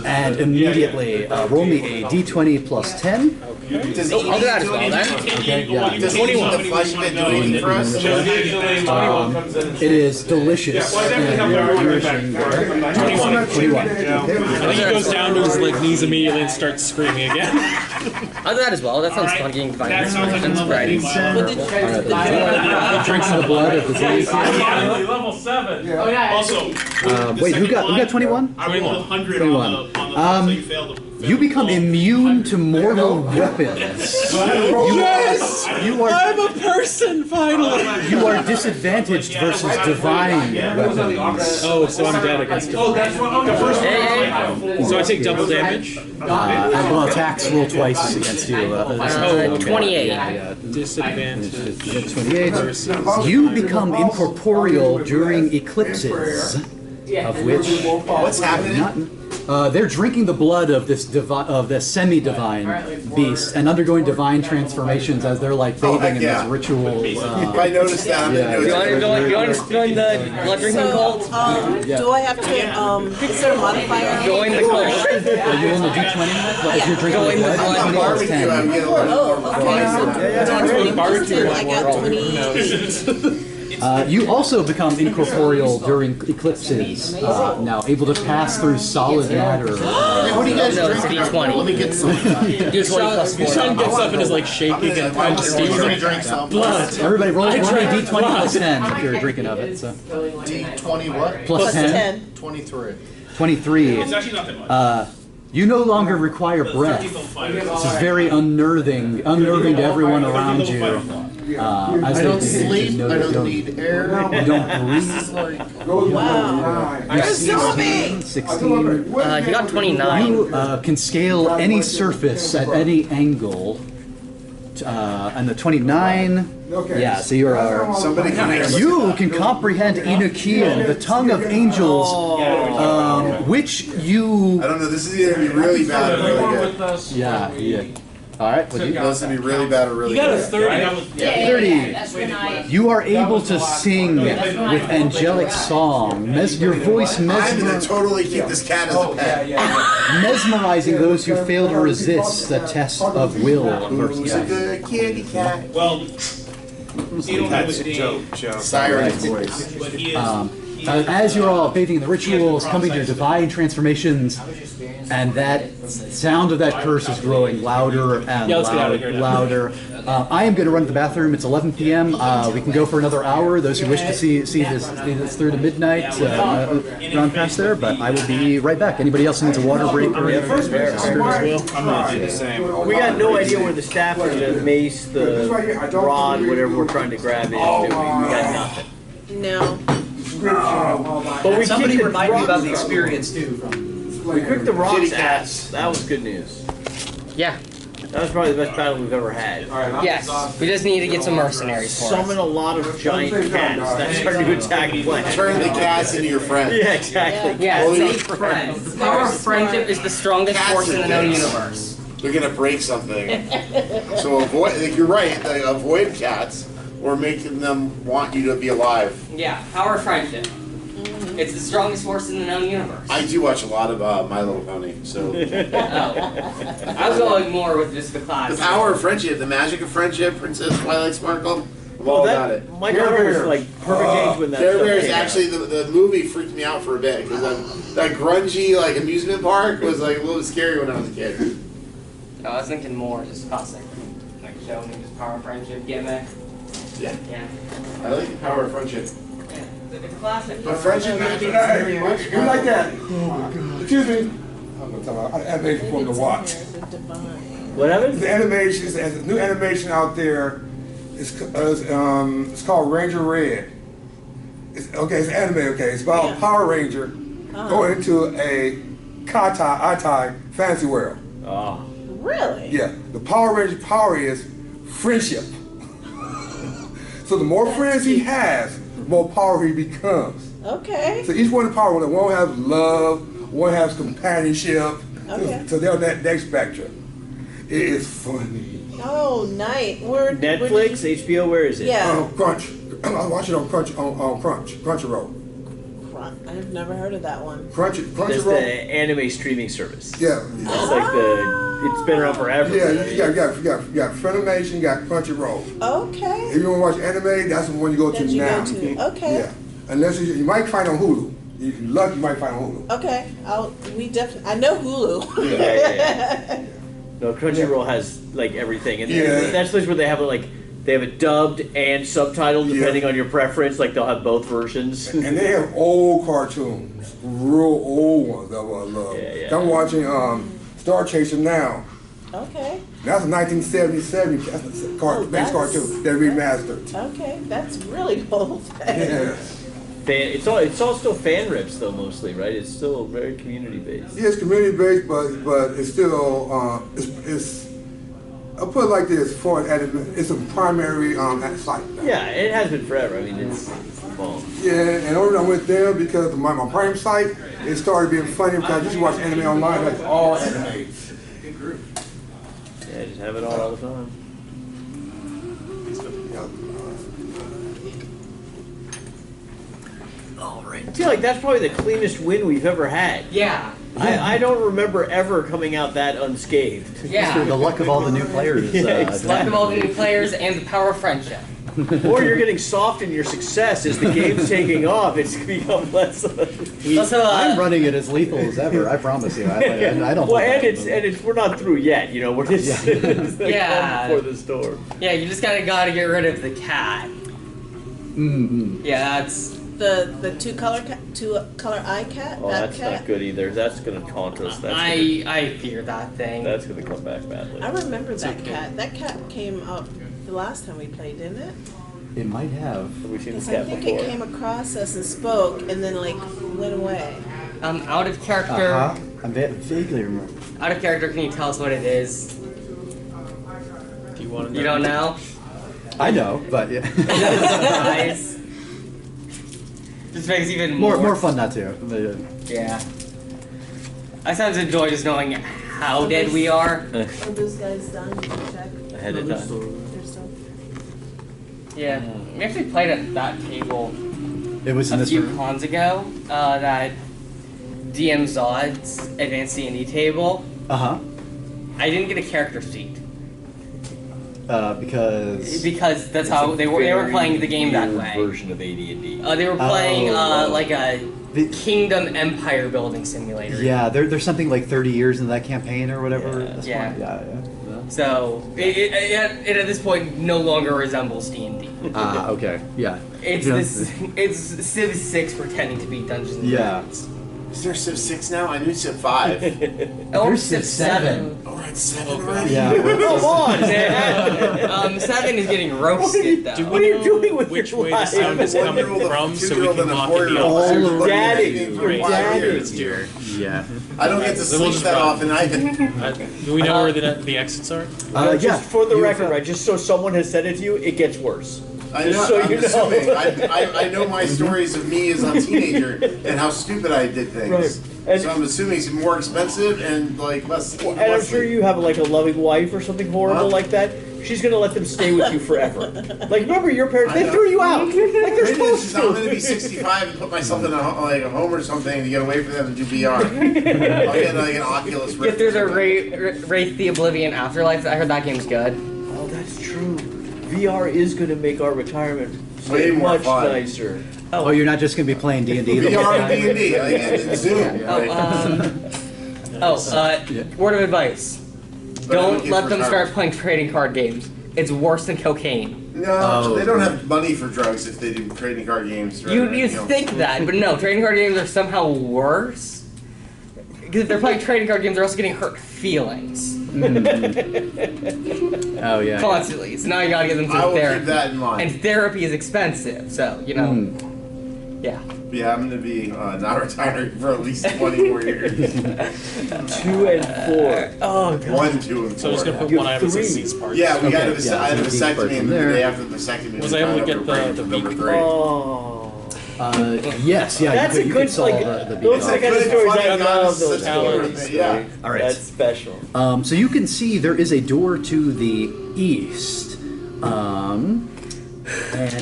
and immediately roll me a d20 plus 10. Does I'll do that as well then. Okay, yeah. Does 21 the flesh bit do anything for us? It is delicious. And nourishing. 21. I think he goes down to his like knees immediately and starts screaming again. I'll do that as well. That sounds fun. Getting divine transformation. Right. He drinks the blood of the disease. Level 7. Oh yeah. Also, wait, who got 21? I rolled 100 on the you failed. You become immune to mortal weapons. Yes! I'm a person, finally! You are disadvantaged versus divine weapons. Oh, so I'm dead against it. Oh, that's what. So I take double damage? Well, attacks roll twice against you. 28. Disadvantage. 28. You become incorporeal during eclipses, of which... What's happening? They're drinking the blood of this semi-divine beast and undergoing divine transformations as they're like bathing in this ritual. I noticed that. You want to join the blood drinking cult? Do I have to? Is there a modifier? Join the cult. Are you on the D20? If you're drinking Join the blood. barbecue, I got 28. You also become incorporeal during eclipses, now able to pass through solid matter. What do you guys drink? It's D20. Let me get some. D20 plus 4. Sean gets up and is like shaking and trying to steal blood. Everybody roll me D20 plus 10 if you're drinking of it. So. D20 what? Plus 10. 23. It's 23. actually not that much. You no longer require breath. This is very unnerving to everyone around you. I don't sleep, I don't need air. You don't breathe. Wow. You're 16. He got 29. You can scale any surface at any angle. And the 29. Yeah, so you are. You can comprehend Enochian, the tongue of angels, which you. I don't know. This is either gonna be really bad or really good. Yeah. All right. What do you? This would be really bad or really You got a good. 30. Yeah, 30. that's when I. You are able to sing with angelic song. Your voice I'm gonna mesmerizing totally keep this cat as a pet. mesmerizing those who fail to resist the test of will versus Who's a good kitty cat? Well, you don't have a Joe. Siren's voice. but he is. as you're all bathing in the rituals, coming to your divine transformations, and that sound of that curse is growing louder and let's get out of here now. louder. I am going to run to the bathroom. It's 11 p.m. We can go for another hour. Those who wish to see this through to midnight, run past there. But I will be right back. Anybody else needs a water break? Or I'm gonna do the same. We got no idea where the staff or the mace, the rod, whatever we're trying to grab is. We got nothing. No. But we Somebody kicked remind me about the rocks. experience too. We kicked the rocks Kitty ass. That was good news. Yeah. That was probably the best battle we've ever had. Yes. We just need to get some mercenaries for Summon us. a lot of giant cats that started to attack planet. Turn the cats into your friends. Yeah, exactly. Yeah, Well, see? they're- The power of friendship is the strongest Cats force are in the known dicks. universe. They're gonna break something. So avoid. Like, you're right. They avoid cats or making them want you to be alive. Yeah, power of friendship. It's the strongest force in the known universe. I do watch a lot of My Little Pony, so Oh. I was going more with just the class. the power of friendship, the magic of friendship, Princess Twilight Sparkle. I'm all about it. My daughter was like perfect age when that Care stuff Bears came out. actually the movie freaked me out for a bit because that grungy like amusement park was like a little scary when I was a kid. No, I was thinking more just classic. Like showing me just power of friendship, Gamex. Yeah, Yeah. I like the power of friendship. Yeah. It's a classic. But friendship magic. Hey, you like that? Excuse me. I'm gonna tell you, animation from the watch. What happened? The animation, there's a new animation out there. It's called Ranger Red. It's anime. Okay, it's about a Power Ranger going into a Atai fantasy world. Oh. Really? Yeah, the Power Ranger power is friendship. So the more friends he has, the more power he becomes. Okay. So each one of the power, one has love, one has companionship. Okay. So they're on that next spectrum. It is funny. Oh, nice. Netflix, HBO, where is it? Yeah. Crunch. I watch it on Crunchyroll. I've never heard of that one. That's the Crunchyroll. anime streaming service. Yeah. It's like it's been around forever. Yeah, you got Funimation, you got Crunchyroll. Okay. If you want to watch anime, that's the one you go to That you now. go to. Okay. Yeah. Unless you might find on Hulu. If you're lucky, you might find on Hulu. Okay. I know Hulu. Yeah. No, Crunchyroll has like everything, and that's the place where they have they have it dubbed and subtitled depending on your preference. Like they'll have both versions. And they have old cartoons, real old ones that I love. Yeah. I'm watching Star Chaser now. Okay. That's a 1977 base cartoon. They're remastered. Okay. That's really old. Yeah. It's all still fan rips though, mostly, right? It's still very community based. Yeah, it's community based, but it's still it's. I'll put it like this: it's a primary site. Yeah, it has been forever. I mean, it's long. Yeah, and I went there because my prime site, it started being funny because you should watch anime online. That's all anime. Good group. Yeah, just have it all the time. I feel like that's probably the cleanest win we've ever had. Yeah. I don't remember ever coming out that unscathed. Yeah. The luck of all the new players. Luck of all the new players and the power of friendship. Or you're getting soft in your success as the game's taking off. It's become less. Also, I'm running it as lethal as ever. I promise you. I don't. Well, and we're not through yet. You know, we're just Yeah. before the storm. Yeah, you just gotta get rid of the cat. Mm-hmm. Yeah, that's The two color eye cat. Oh, that that's cat. not good either. That's gonna taunt us. I fear that thing. That's gonna come back badly. I remember that cat. That cat came up the last time we played, didn't it? It might have. Have we seen this I cat think before? it came across us and spoke, and then went away. Out of character. I vaguely remember. Out of character, can you tell us what it is? Do you want to know? You don't know? I know, but yeah. Nice. Just makes even more fun not to. But, Yeah. I sometimes enjoy just knowing how dead we are. Are those guys done? Did you check? Ahead of time. They're still. Yeah, we actually played at that table It was in a this few room. cons ago. That DM Zod's Advanced D&D table. Uh-huh. I didn't get a character sheet. Because that's how they were playing the game that way. Version of AD&D. They were playing like a Kingdom Empire building simulator. Yeah, there's something like 30 years in that campaign or whatever. At this Yeah. point. Yeah. So it at this point no longer resembles D&D. Okay. Yeah. It's Civ 6 pretending to be Dungeons and Dragons. Is there Civ 6 now? I knew Civ 5. Or Civ 7. Oh, we're at 7 already? Yeah. Come on, man! 7 is getting roasted though. What are you doing with which your way the life? sound is coming from, so we can lock it All up. Daddy, Let's do it. Yeah. I don't get to Then we'll sleep just that run. often either. Do we know where the exits are? Yeah. Just for the record, right? Just so someone has said it to you, it gets worse. I know, So I'm you know. assuming. I know my stories of me as a teenager and how stupid I did things. Right. And- So I'm assuming it's more expensive and like less. And I'm sure you have like a loving wife or something horrible like that. She's gonna let them stay with you forever. Like, remember your parents? They threw you out. Like they're supposed to. I'm going to be 65 and put myself in a home or something to get away from them and do VR. I'll get like an Oculus Rift. If there's a Wraith the Oblivion Afterlife, I heard that game's good. Oh, that's true. VR is gonna make our retirement Way more much fun. nicer. Oh, you're not just gonna be playing D&D. the whole VR time? and D&D, like in Zoom. Word of advice. But Don't I'm let them for start playing trading card games. It's worse than cocaine. No, they don't have money for drugs if they do trading card games. Right? You think that, but no, trading card games are somehow worse. Because if they're playing trading card games, they're also getting hurt feelings. Oh yeah. Constantly. So now you gotta get them I to will therapy. keep that in mind. And therapy is expensive, so, you know. Yeah. Yeah, I'm going to be not retiring for at least 20 more years. 2 and 4. Oh god. 1, 2, and 4. So I'm just gonna put one item as a C's part. Yeah, we got a I had a vasectomy, and the day after the vasectomy, Was I able to get the beak? Oh. Yes. Yeah. That's you a could good solve like the those are the kind of stories I funny, love. such Those stories. Yeah. All right. That's special. So you can see there is a door to the east. And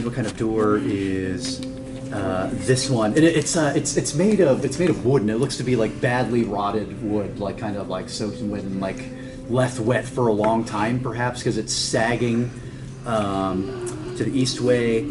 what kind of door is this one? And it's made of wood, and it looks to be like badly rotted wood, like kind of like soaked in wet and like left wet for a long time, perhaps because it's sagging to the east way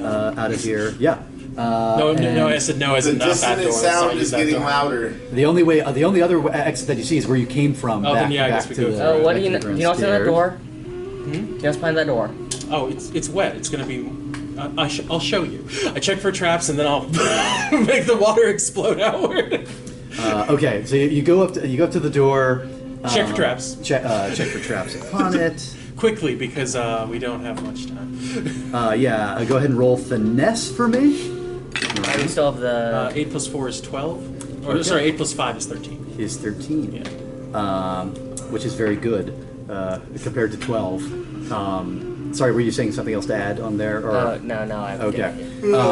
out of here. Yeah. No, I said no, as The in not that door. dissonant sound is getting louder. The only other exit that you see is where you came from. Oh, back, then yeah, I back guess we to go the. through. What back do you to know? the Do you know what's in that stairs. door? Do you know what's behind that door? Oh, it's wet. It's gonna be. I'll show you. I check for traps and then I'll make the water explode outward. Okay, so you go up to the door. Check for traps. Check for traps upon it. Quickly, because we don't have much time. Yeah, go ahead and roll finesse for me. We still have the 8 plus 4 is 12. Or sorry, 8 plus 5 is 13. Is 13. Yeah. Which is very good compared to 12. Sorry, were you saying something else to add on there? Or? no. Okay.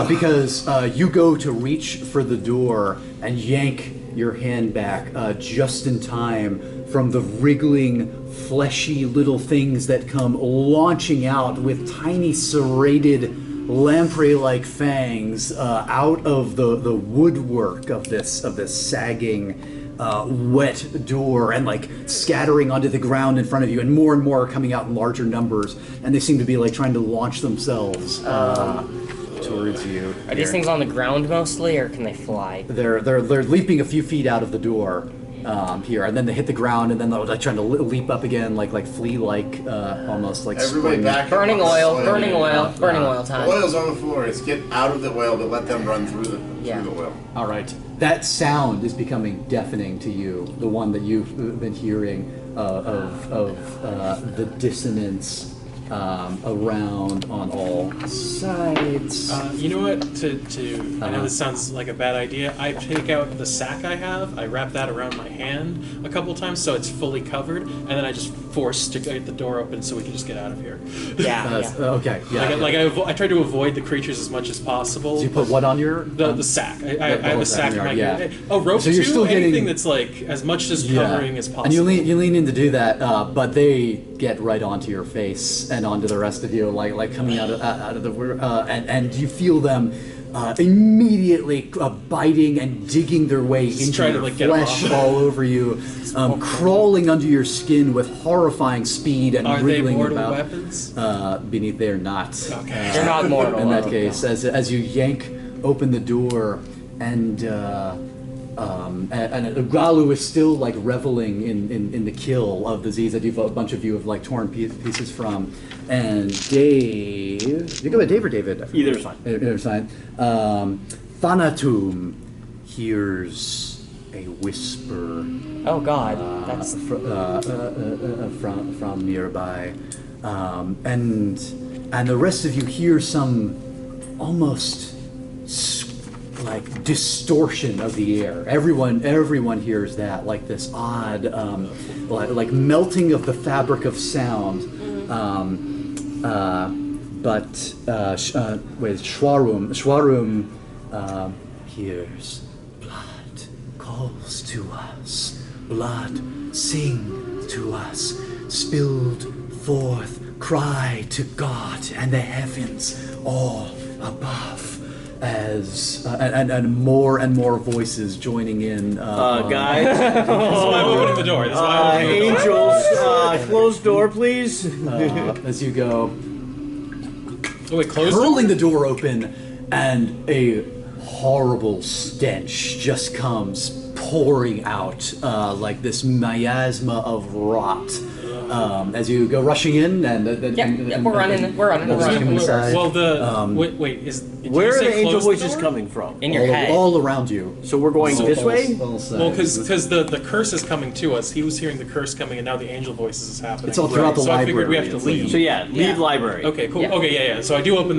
Because you go to reach for the door and yank your hand back just in time from the wriggling, fleshy little things that come launching out with tiny serrated lamprey-like fangs out of the woodwork of this sagging, wet door, and like scattering onto the ground in front of you, and more are coming out in larger numbers, and they seem to be like trying to launch themselves towards you. Are these things on the ground mostly, or can they fly? They're leaping a few feet out of the door here, and then they hit the ground, and then they're like trying to leap up again, like flea-like, almost like Everybody spring. back. Burning oil The time. oil's on the floor. It's get out of the oil, but let them run through the oil. All right. That sound is becoming deafening to you. The one that you've been hearing of the dissonance around on all sides. You know what? I know this sounds like a bad idea. I take out the sack I have, I wrap that around my hand a couple times so it's fully covered, and then I just force to get the door open so we can just get out of here. Okay. Yeah. I try to avoid the creatures as much as possible. So you put what on your the sack? I have a sack in my rope so you're too. Still Anything getting that's like as much as covering as possible. And you lean in to do that, but they get right onto your face and onto the rest of you, like coming out of the and you feel them immediately biting and digging their way into your flesh all over you, crawling under your skin with horrifying speed and wriggling about. Are they mortal weapons? Beneath, they're not. Okay. They're not mortal. In that case, as you yank open the door and Galu is still like reveling in the kill of the Z's that a bunch of you have like torn pieces from. And Dave, you go by Dave or David? Either's fine. Either's fine. Thanatum hears a whisper. Oh God, that's from nearby, and the rest of you hear some almost like distortion of the air. Everyone hears that, like this odd, like melting of the fabric of sound. Shwarum hears blood calls to us. Blood sing to us. Spilled forth cry to God and the heavens all above. As and more voices joining in. Guys, that's why I'm opening the door. That's why I'm opening the door. Angels, close door, please. As you go, hurling the door open, and a horrible stench just comes pouring out, like this miasma of rot. As you go rushing in, and we're running. Inside. Well, wait, where are the angel voices coming from? In your head, all around you. So we're going this way. Well, because the curse is coming to us. He was hearing the curse coming, and now the angel voices is happening. It's all throughout the so library. I figured we have to leave. So leave library. Okay, cool. Okay, yeah. So I do open